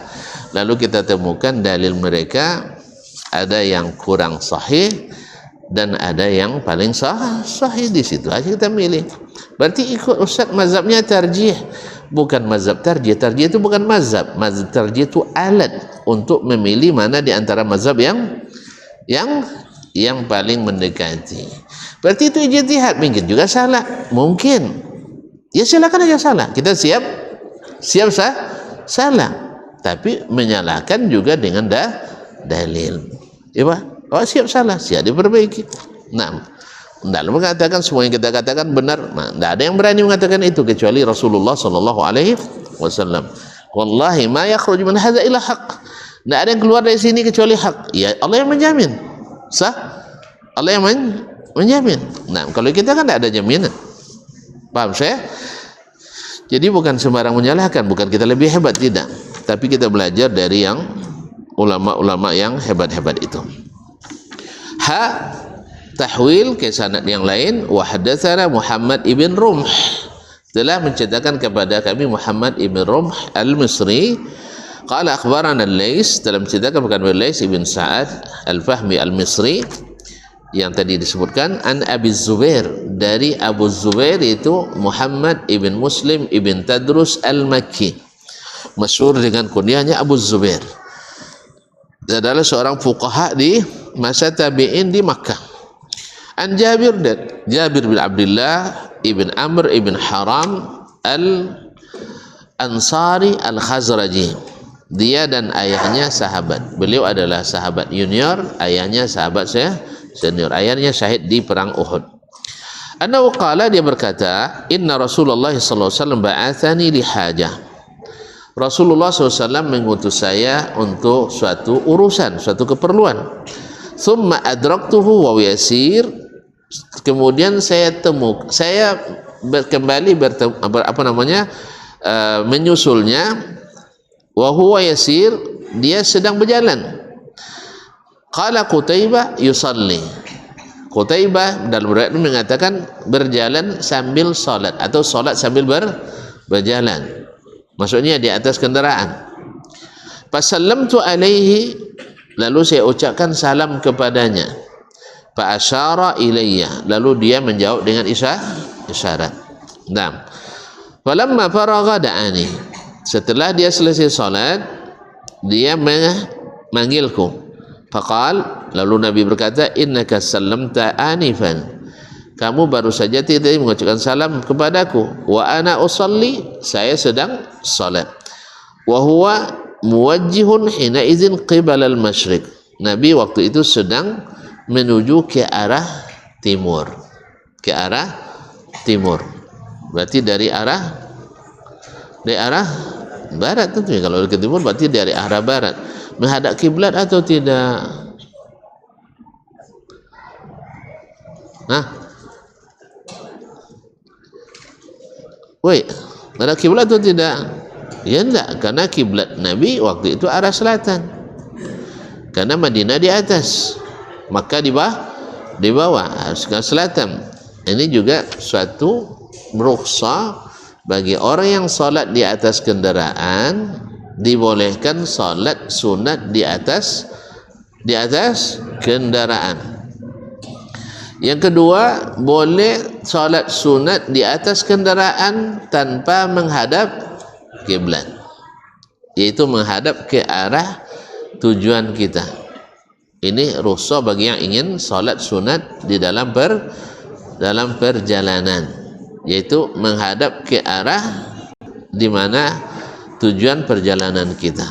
lalu kita temukan dalil mereka ada yang kurang sahih dan ada yang paling sahih, di situ aja kita milih. Berarti ikut ustaz mazhabnya tarjih, bukan mazhab tarjih. Tarjih itu bukan mazhab. Mazhab tarjih itu alat untuk memilih mana di antara mazhab yang paling mendekati. Berarti itu ijtihad, mungkin juga salah, mungkin. Ya silakan aja salah. Kita siap salah, tapi menyalahkan juga dengan dalil. Ya Pak, oh, siap salah, siap diperbaiki. Nah, tidak mengatakan semua yang kita katakan benar. Nah, tidak ada yang berani mengatakan itu kecuali Rasulullah sallallahu alaihi wasallam. Wallahi ma yakhruju min hadza illa haqq. Tidak ada yang keluar dari sini kecuali hak. Ya Allah yang menjamin. Sah? Allah yang menjamin. Nah, kalau kita kan tidak ada jaminan. Paham saya? Jadi bukan sembarang menyalahkan, bukan kita lebih hebat, tidak. Tapi kita belajar dari yang ulama-ulama yang hebat-hebat itu. Tahwil ke sanad yang lain. Wa hadatsana Muhammad ibn Rumh, telah menceritakan kepada kami Muhammad ibn Rumh al-Misri. Qala akhbarana al-Lais, telah menceritakan kepada Lais ibn Sa'ad al-Fahmi al-Misri yang tadi disebutkan, an Abi Zubair, dari Abu Zubair itu Muhammad ibn Muslim ibn Tadrus al-Makki, masyhur dengan kunyahnya Abu Zubair. Dia adalah seorang fuqaha di masa tabi'in di Makkah. An Jabir bin Abdullah ibn Amr ibn Haram al-Ansari al-Khazraji. Dia dan ayahnya sahabat. Beliau adalah sahabat junior, ayahnya sahabat senior. Ayahnya syahid di perang Uhud. Annahu qala, dia berkata, inna Rasulullah sallallahu alaihi wasallam ba'athani li hajah. Rasulullah SAW mengutus saya untuk suatu urusan, suatu keperluan. Thumma adraktuhu wa yasir. Kemudian saya menyusulnya. Wa huwa yasir, dia sedang berjalan. Qala Qutaibah yusalli. Qutaibah dalam riwayat mengatakan berjalan sambil salat, atau salat sambil berjalan. Maksudnya di atas kendaraan. Fasallamtu alaihi, lalu saya ucapkan salam kepadanya. Fa asyara ilayya, lalu dia menjawab dengan isyarat. Nah, falamma faragha da'ani, setelah dia selesai salat, dia memanggilku. Faqal, lalu Nabi berkata, innaka sallamta anifan, kamu baru saja tadi mengucapkan salam kepadaku, wa ana usalli, saya sedang salat, wa huwa muwajjihun hina idzin qibala al-masyriq, Nabi waktu itu sedang menuju ke arah timur, ke arah timur, berarti dari arah barat tentunya. Kalau ke timur berarti dari arah barat. Menghadap kiblat atau tidak? Nah, woi, menghadap kiblat atau tidak? Ya enggak, karena kiblat Nabi waktu itu arah selatan. Karena Madinah di atas, Makkah di bawah, harus ke selatan. Ini juga suatu rukhsah bagi orang yang salat di atas kendaraan, dibolehkan salat sunat di atas kendaraan. Yang kedua, boleh salat sunat di atas kendaraan tanpa menghadap kiblat, yaitu menghadap ke arah tujuan kita. Ini rukhsah bagi yang ingin salat sunat di dalam perjalanan, yaitu menghadap ke arah di mana tujuan perjalanan kita.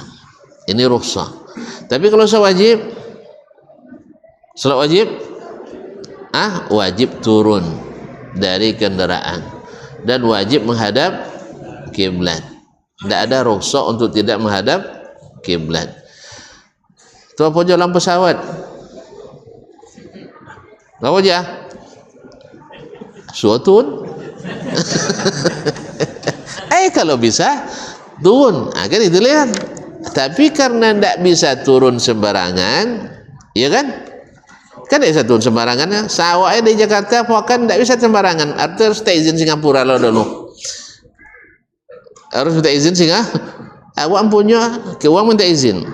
Ini rukhsah. Tapi kalau salat wajib, wajib turun dari kendaraan dan wajib menghadap kiblat. Tidak ada rukhsah untuk tidak menghadap kiblat. Tu apa je dalam pesawat? Apa je? Suatun. Kalau bisa turun, kan itu lihat. Tapi karena tidak bisa turun sembarangan, ya kan? Kan tidak bisa turun sembarangan. Sawahnya di Jakarta, kan tidak bisa sembarangan. Artinya harus minta izin Singapura lo dulu. Harus minta izin Awak punya keuangan minta izin.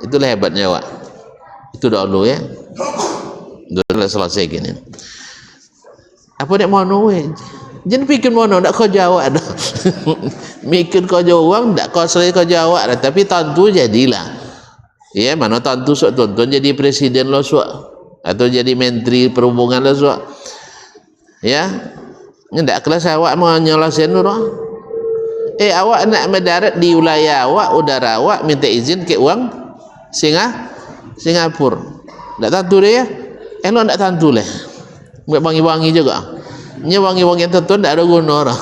Itulah hebatnya awak. Itu dulu ya. Sudah selesai gini. Apa nak mau jangan pikir mono, tak kau jawab dah. Mikir kau jawab, tak kau selesai kau jawab dah. Tapi tentu jadilah. Ya, mana tentu sok tonton jadi presiden lo sok, atau jadi menteri perhubungan lo sok. Ya, ndak kelas awak mau nyolasen lo. Awak nak mendarat di wilayah awak, udara awak, minta izin ke uang Singapura. Tak tentu dia. Lo tak tentu lah. Wangi-wangi juga. Nya wangi-wangi tentu tak ada guna orang.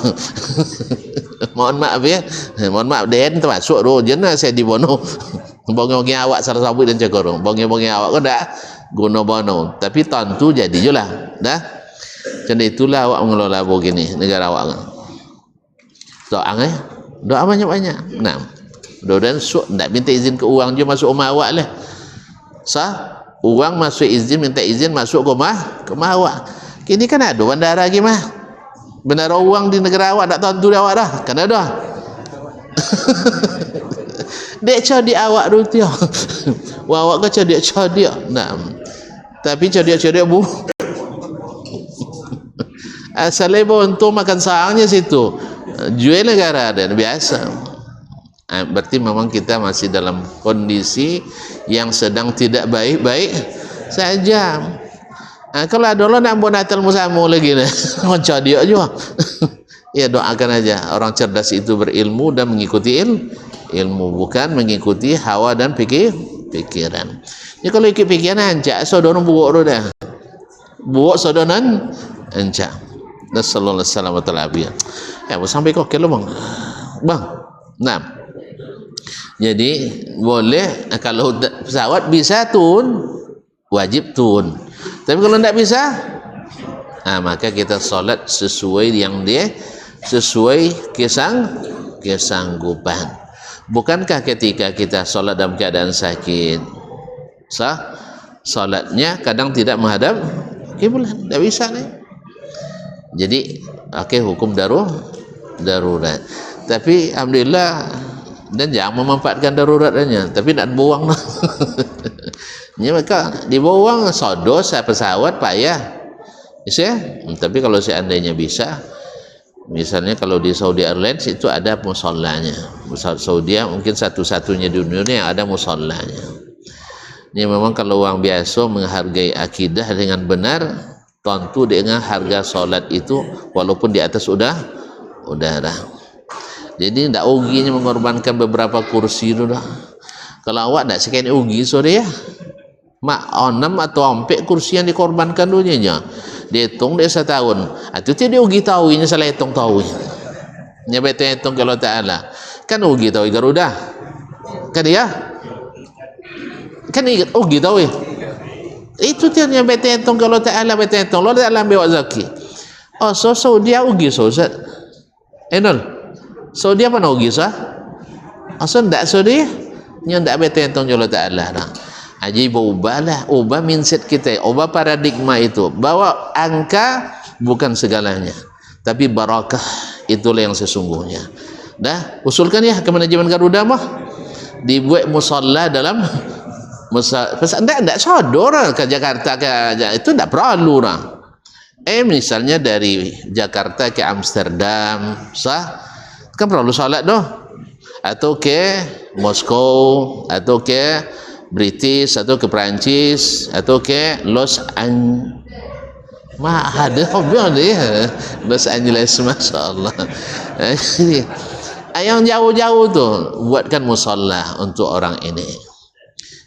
Mohon maaf ya. Mohon maaf den termasuk tu jenah saya di bono. Wangi-wangi awak salah sabut dan cakor. Wangi-wangi awak kan tak guna bono. Tapi tentu jadi julah. Dah. Jadi itulah awak mengelola begini negara awak. Doa doa banyak-banyak. Nah, mudah-mudahan tak minta izin ke uang je masuk rumah awak lah. Sah? Uang masuk izin, minta izin masuk ke rumah awak. Kini kan ada bandara gimana? Bandara uang di negara awak tak tentu awak dah. Kan ada. Dek codi awak dulu dia. Awak ke codi. Nah. Tapi codi bu. Asalnya untuk makan saangnya situ. Jual negara dan biasa. Berarti memang kita masih dalam kondisi yang sedang tidak baik-baik saja. Kalau ada Allah nak buat Natal musamu lagi nih, macam dia juga. Ya doakan aja orang cerdas itu berilmu dan mengikuti ilmu, bukan mengikuti hawa dan pikiran. Ya kalau ikut pikiran ancak saudara buat dah, buat saudara ancak. Nasallallahu alaihi wasallam. Ya sampai kok kelo bang. Nah. Jadi boleh kalau pesawat bisa turun, wajib turun. Tapi kalau tidak bisa, maka kita solat sesuai yang dia sesuai kesanggupan. Bukankah ketika kita solat dalam keadaan sakit, solatnya kadang tidak menghadap kiblat, tidak bisa nih. Jadi hukum darurat. Tapi alhamdulillah. Dan jangan memanfaatkan daruratnya, tapi nak buang lah. Ya maka dibuang sodos pesawat payah. Bisa? Tapi kalau seandainya bisa, misalnya kalau di Saudi Airlines itu ada musallanya. Saudi mungkin satu-satunya di dunia yang ada musallanya. Ini memang kalau orang biasa menghargai akidah dengan benar, tentu dengan harga solat itu walaupun di atas udara. Jadi tidak ruginya mengorbankan beberapa kursi itu dah. Kalau awak tidak sekian rugi sore ya. Mak 6 atau 4 kursi yang dikorbankan dulunya. Dia hitung dia setahun. Itu dia rugi tahu ini salah hitung tahu. Nya betul hitung kalau Ta'ala. Kan rugi tahu Garuda. Kan dia? Kan rugi tahu ya. Itu dia yang betul hitung kalau Ta'ala betul hitung. Lo Ta'ala ambil zaki. Oh so dia rugi so Ustaz. Enol. So dia apa rugi sah? So ndak so dia. Nya ndak betul hitung kalau Ta'ala nah. Haji ubahlah, ubah mindset kita, ubah paradigma itu bahwa angka bukan segalanya, tapi barakah itulah yang sesungguhnya. Dah usulkan ya ke manajemen Garuda mah dibuat musalla dalam enggak sodor ke Jakarta ke itu enggak perlu lah. Misalnya dari Jakarta ke Amsterdam sah kan perlu salat doh, atau ke Moskow, atau ke British, atau ke Perancis, atau ke Los Angeles, Masya Allah. Yang jauh-jauh tu buatkan musalla untuk orang ini,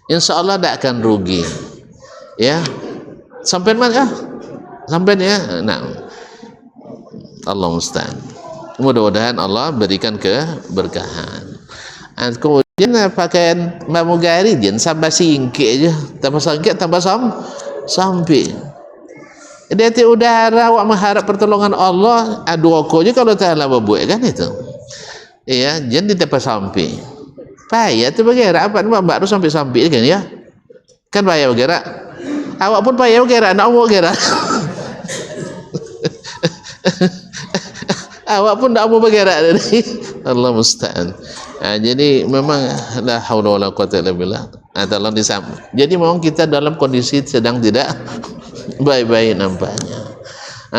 insya Allah tak akan rugi ya. Sampai mana sampai ya. Nah, Allah musta'an. Mudah-mudahan Allah berikan keberkahan. Kemudian pakaian pramugari je sampai singkit je, tambah singkit tambah sampai dia ti udara awak mengharap pertolongan Allah adu aku je kalau Ta'ala berbuat kan itu ya. Jadi tambah sampai payah tu bergerak apa baru sampai kan ya, kan payah bergerak, awak pun payah bergerak, nak awak bergerak awak pun tak mau bergerak tadi. Allah musta'an. Jadi memang la haula wala quwata illa billah. Tolong disambung. Jadi memang kita dalam kondisi sedang tidak baik-baik nampaknya.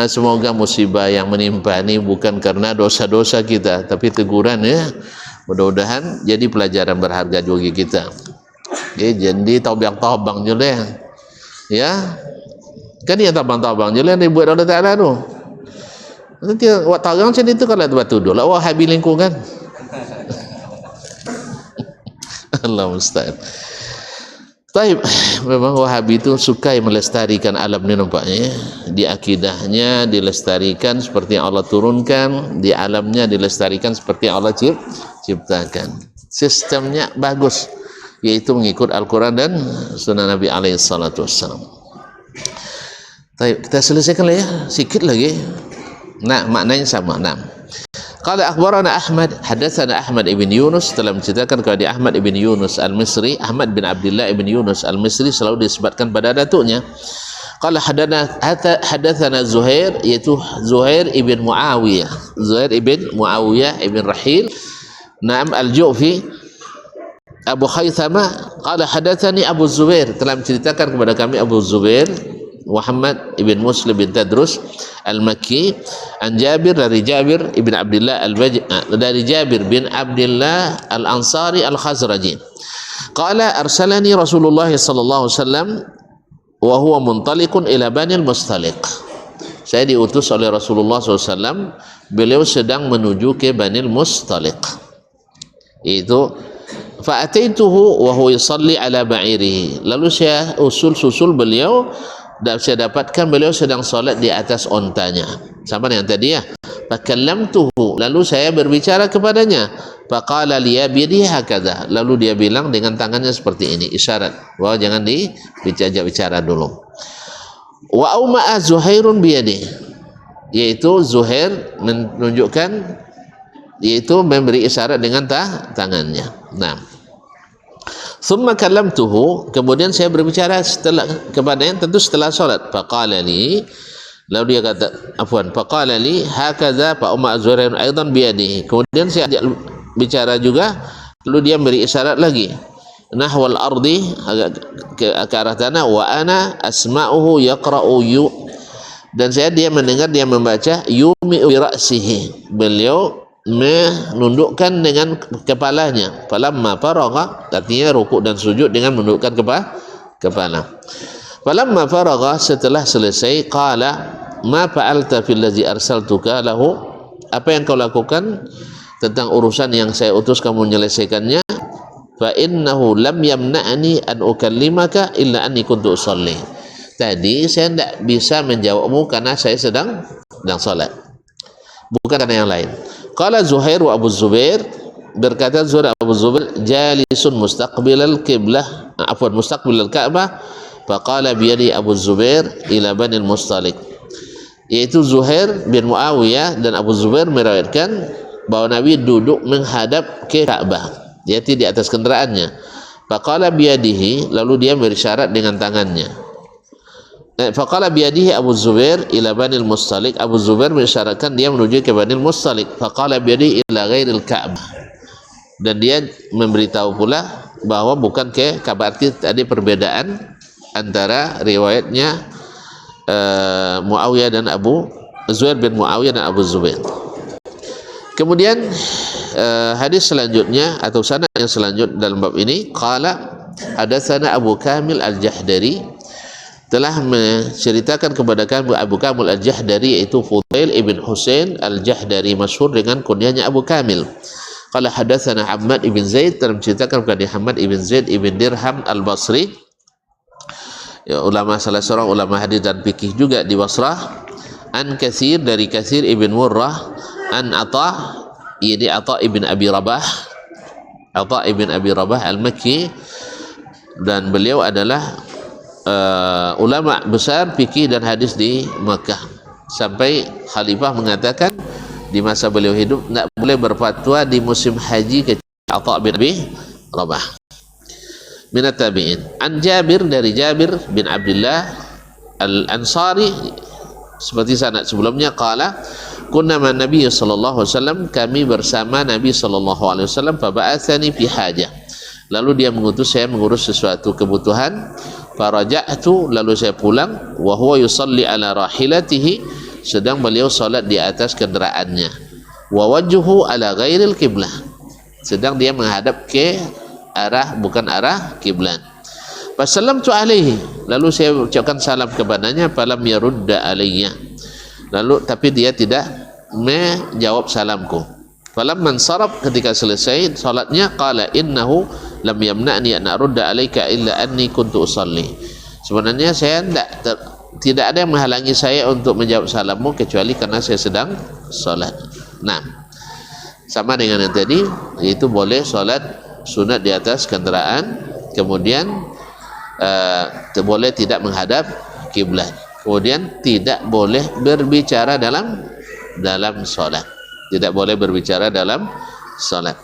Semoga musibah yang menimpa ini bukan karena dosa-dosa kita, tapi teguran ya. Mudah-mudahan jadi pelajaran berharga bagi kita. Jadi tabang-tabang je lah. Ya. Kan dia tabang-tabang je lah dibuat oleh Ta'ala tu. Nanti awak tarang macam itu kalau batu dulu lah wahabi lingkungan. Allah musta'an. Baik, memang Wahabi itu suka melestarikan alam ni nampaknya ya. Di akidahnya dilestarikan seperti yang Allah turunkan, di alamnya dilestarikan seperti yang Allah ciptakan. Sistemnya bagus, yaitu mengikut Al-Quran dan Sunnah Nabi alaihi salatu wassalam. Baik, kita selesaikan lah ya, sikit lagi. Nah, maknanya sama. Nah, qala akhbarana Ahmad, hadatsana Ahmad ibn Yunus, telah menceritakan kepada Ahmad ibn Yunus al-Misri. Ahmad bin Abdullah ibn Yunus al-Misri selalu disebutkan pada datuknya. Qala hadatsana Zuhair, yaitu Zuhair ibn Muawiyah, Zuhair ibn Muawiyah ibn Rahil Naam al-Ju'fi Abu Khaythama. Qala hadatsani Abu Zubair, telah menceritakan kepada kami Abu Zubair Muhammad ibn Muslim bin Tadrus al-Makki an Jabir, dari Jabir ibn Abdullah dari Jabir bin Abdullah al-Ansari al-Khazraji. Qala arsalani Rasulullah sallallahu alaihi wasallam wa huwa muntaliqun ila Bani al-Mustaliq. Saya diutus oleh Rasulullah SAW, beliau sedang menuju ke Bani al-Mustaliq. Itu fa'ataituhu wa huwa yusalli ala ba'irihi. Lalu saya susul beliau dan saya dapatkan beliau sedang solat di atas ontanya. Sama dengan tadi ya. Fakallamtuhu, lalu saya berbicara kepadanya. Faqala li yabidi hakadha, lalu dia bilang dengan tangannya seperti ini, isyarat bahwa jangan dibicara dulu. Wa auma'a Zuhairun biyadi, yaitu Zuhair menunjukkan, yaitu memberi isyarat dengan tangannya. Nah, summa kallamtuhu, kemudian saya berbicara setelah kepadanya, tentu setelah salat. Faqala li, lalu dia kata faqala li hakadha fa umma Zuhair aidan biyadihi, kemudian saya bicara juga, lalu dia beri isyarat lagi, nahwal ardi, ke arah tanah, wa ana asma'uhu yaqra'u yu, dan dia mendengar dia membaca yumi bi ra'sihi, beliau menundukkan dengan kepalanya. Falamma faragha, artinya rukuk dan sujud dengan menundukkan kepala. Falamma faragha, setelah selesai, qala ma fa'alta fil ladzi arsaltuka lahu, apa yang kau lakukan tentang urusan yang saya utus kamu menyelesaikannya? Fa innahu lam yamna'ni an ukallimaka illa anni kuntu usalli. Tadi saya tidak bisa menjawabmu karena saya sedang salat, bukan karena yang lain. Qala Zuhair wa Abu Zubair, berkata Zuhair Abu Zubair, jalisun mustaqbilal qiblah, mustaqbilal Ka'bah, faqala biyadi Abu Zubair ila Bani al-Mustalik. Yaitu Zuhair bin Muawiyah dan Abu Zubair meriwayatkan bahwa Nabi duduk menghadap ke Ka'bah, yaitu di atas kendaraannya. Faqala biyadihi, lalu dia berisyarat dengan tangannya. Faqala biyadihi Abu Zubair ila Bani al-Mustalik, Abu Zubair mengisyaratkan dia menuju ke Bani al-Mustalik. Faqala biyadihi ila ghairil Ka'bah, dan dia memberitahu pula bahwa bukan ke Ka'bah. Tadi perbedaan antara riwayatnya Muawiyah dan Zuhair bin Muawiyah dan Abu Zubair. Kemudian hadis selanjutnya atau sanad yang selanjutnya dalam bab ini, qala hadatsana Abu Kamil Al-Jahdari, telah menceritakan kepada kami Abu Kamil Al-Jahdari, yaitu Fudail ibn Husain Al-Jahdari, masyhur dengan kunyahnya Abu Kamil. Qala hadatsana Hammad ibn Zaid, telah menceritakan kepada Hammad ibn Zaid ibn Dirham Al-Basri, ya, salah seorang ulama hadis dan fikih juga di Basrah. An Katsir, dari Katsir ibn Murrah. An Atha, ini Atha ibn Abi Rabah, Atha ibn Abi Rabah Al-Makki, dan beliau adalah ulama besar fikih dan hadis di Makkah, sampai khalifah mengatakan di masa beliau hidup tidak boleh berfatwa di musim haji kecuali Atha bin Abi Rabah minat tabi'in. An Jabir, dari Jabir bin Abdullah Al-Ansari, seperti sanad sebelumnya, qala kunna man Nabi sallallahu alaihi wasallam, kami bersama Nabi sallallahu alaihi wasallam, fa ba'atsani fi hajah, lalu dia mengutus saya mengurus sesuatu kebutuhan. Faraja'tu, lalu saya pulang, wa huwa yusalli ala rahilatihi, sedang beliau salat di atas kendaraannya. Wa wajhuhu ala ghairil qiblah, sedang dia menghadap ke arah bukan arah kiblat. Fasallamtu alaihi, lalu saya ucapkan salam kepadanya. Falam yarudda alayya, lalu tapi dia tidak menjawab salamku. Falam mansaraf, ketika selesai salatnya, qala innahu lam yamna'ni an arudda alayka illa anni kuntu usalli, sebenarnya saya tidak ada yang menghalangi saya untuk menjawab salammu kecuali karena saya sedang salat. Nah, sama dengan yang tadi, yaitu boleh salat sunat di atas kendaraan, kemudian boleh tidak menghadap kiblat, kemudian tidak boleh berbicara dalam salat, tidak boleh berbicara dalam salat.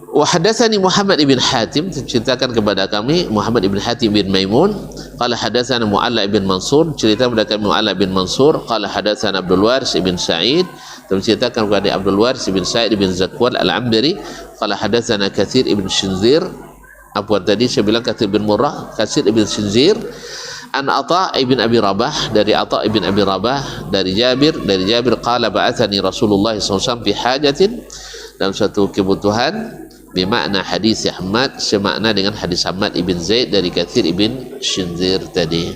Wa hadatsani Muhammad ibn Hatim, ceritakan kepada kami Muhammad ibn Hatim bin Maimun, qala hadatsana Mu'alla ibn Mansur, cerita kepada kami Mu'alla bin Mansur, qala hadatsana Abdul Waris ibn Sa'id, menceritakan kepada Abdul Waris ibn Sa'id ibn Zakwal Al-Ambari, qala hadatsana Katsir ibn Shinzir, apa tadi saya bilang Katsir bin Murrah, Katsir ibn Shinzir, an Atha ibn Abi Rabah, dari Atha ibn Abi Rabah, dari Jabir qala ba'athani Rasulullah SAW fi hajatin, dalam satu kebutuhan, bermakna hadis Ahmad, semakna dengan hadis Ahmad ibn Zaid dari Katsir ibn Shinzir tadi.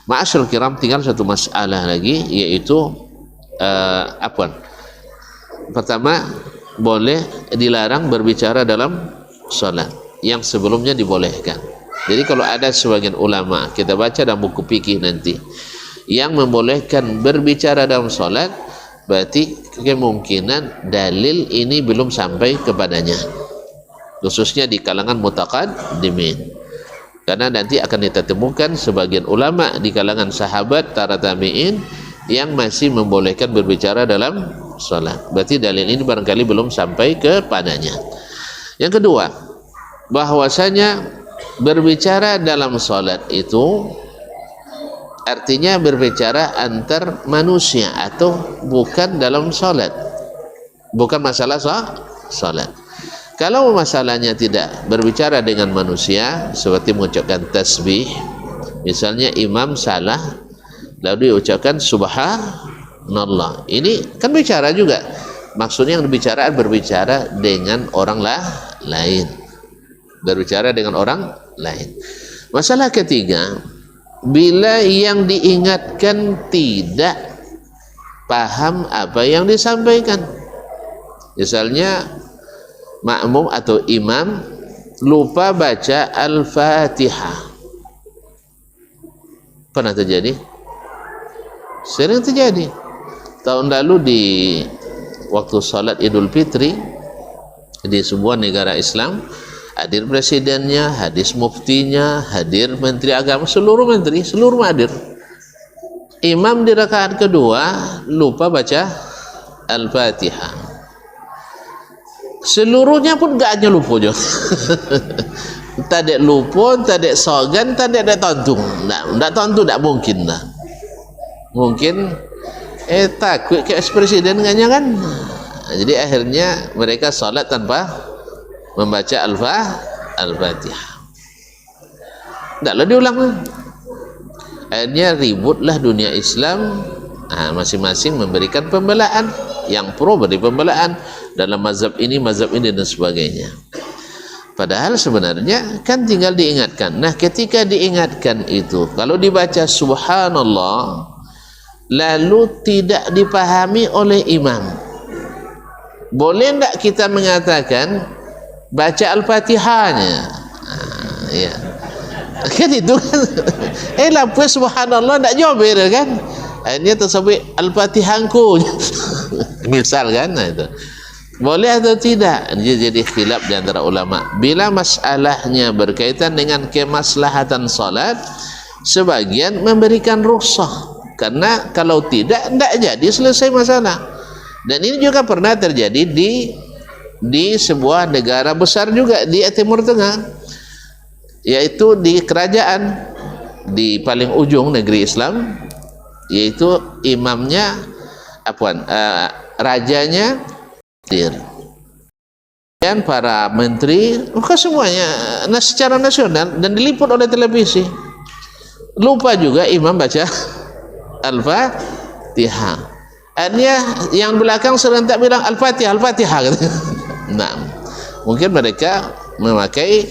Ma'asyiral kiram, tinggal satu masalah lagi, yaitu pertama, boleh dilarang berbicara dalam salat, yang sebelumnya dibolehkan. Jadi kalau ada sebagian ulama, kita baca dalam buku fikih nanti, yang membolehkan berbicara dalam salat, berarti kemungkinan dalil ini belum sampai kepadanya, khususnya di kalangan mutaqaddimin, karena nanti akan kita temukan sebagian ulama di kalangan sahabat, para tabi'in, yang masih membolehkan berbicara dalam salat. Berarti dalil ini barangkali belum sampai kepadanya. Yang kedua, bahwasanya berbicara dalam salat itu artinya berbicara antar manusia atau bukan dalam salat, bukan masalah salat. Kalau masalahnya tidak berbicara dengan manusia, seperti mengucapkan tasbih, misalnya imam salah lalu diucapkan subhanallah, ini kan bicara juga, maksudnya yang berbicara dengan orang lain, berbicara dengan orang lain. Masalah ketiga, bila yang diingatkan tidak paham apa yang disampaikan. Misalnya makmum atau imam lupa baca Al-Fatihah. Pernah terjadi? Sering terjadi. Tahun lalu di waktu salat Idul Fitri di sebuah negara Islam, hadir presidennya, hadir muftinya, hadir menteri agama, seluruh menteri, seluruh hadir. Imam di rakaat kedua lupa baca Al-Fatihah. Seluruhnya pun gak hanya lupa je. Tak ada lupa, tak ada sogan, tak ada tontung. Tak tontung tak mungkin lah. Mungkin takut ke presiden kan. Jadi akhirnya mereka salat tanpa membaca Al-Fatihah. Taklah diulang lah. Akhirnya ributlah dunia Islam. Masing-masing memberikan pembelaan. Yang pro beri pembelaan dalam mazhab ini dan sebagainya. Padahal sebenarnya kan tinggal diingatkan. Nah, ketika diingatkan itu, kalau dibaca subhanallah lalu tidak dipahami oleh imam, boleh tak kita mengatakan baca Al-Fatihahnya? Ya. Kan itu kan. Lampu subhanallah tak jawab kan? Ini tersebut Al-Fatihahku. Misal kan, itu boleh atau tidak? Jadi khilaf di antara ulama. Bila masalahnya berkaitan dengan kemaslahatan salat, sebagian memberikan rukhsah, karena kalau tidak jadi selesai masalah. Dan ini juga pernah terjadi di sebuah negara besar juga di Timur Tengah, yaitu di kerajaan di paling ujung negeri Islam, yaitu imamnya rajanya dan para menteri, maka semuanya secara nasional dan diliput oleh televisi. Lupa juga imam baca Al-Fatihah. Akhirnya yang belakang serentak bilang Al-Fatihah gitu. Nah, mungkin mereka memakai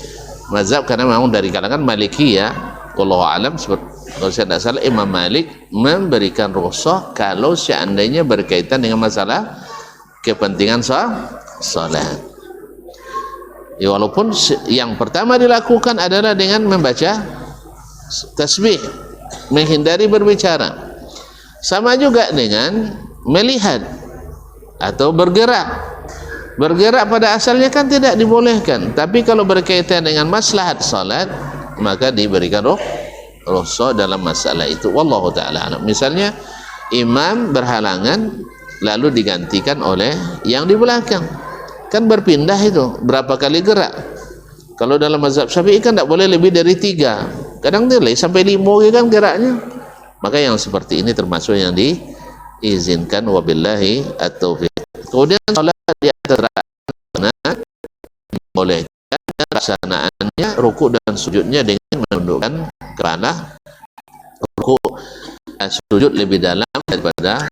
mazhab karena memang dari kalangan Maliki ya. Wallahu alam, kalau saya tidak salah Imam Malik memberikan rukhsah kalau seandainya berkaitan dengan masalah kepentingan salat. Ya, walaupun yang pertama dilakukan adalah dengan membaca tasbih, menghindari berbicara. Sama juga dengan melihat atau bergerak. Bergerak pada asalnya kan tidak dibolehkan, tapi kalau berkaitan dengan maslahat salat maka diberikan rukhsah dalam masalah itu. Wallahu taala alam. Misalnya imam berhalangan lalu digantikan oleh yang di belakang, kan berpindah itu berapa kali gerak. Kalau dalam mazhab Syafi'i kan tidak boleh lebih dari 3, kadang boleh sampai 5 kan geraknya. Maka yang seperti ini termasuk yang diizinkan. Wabillahi at-taufiq. Kemudian salat di antara boleh pelaksanaannya rukuk dan sujudnya dengan menundukkan kepala, rukuk sujud lebih dalam daripada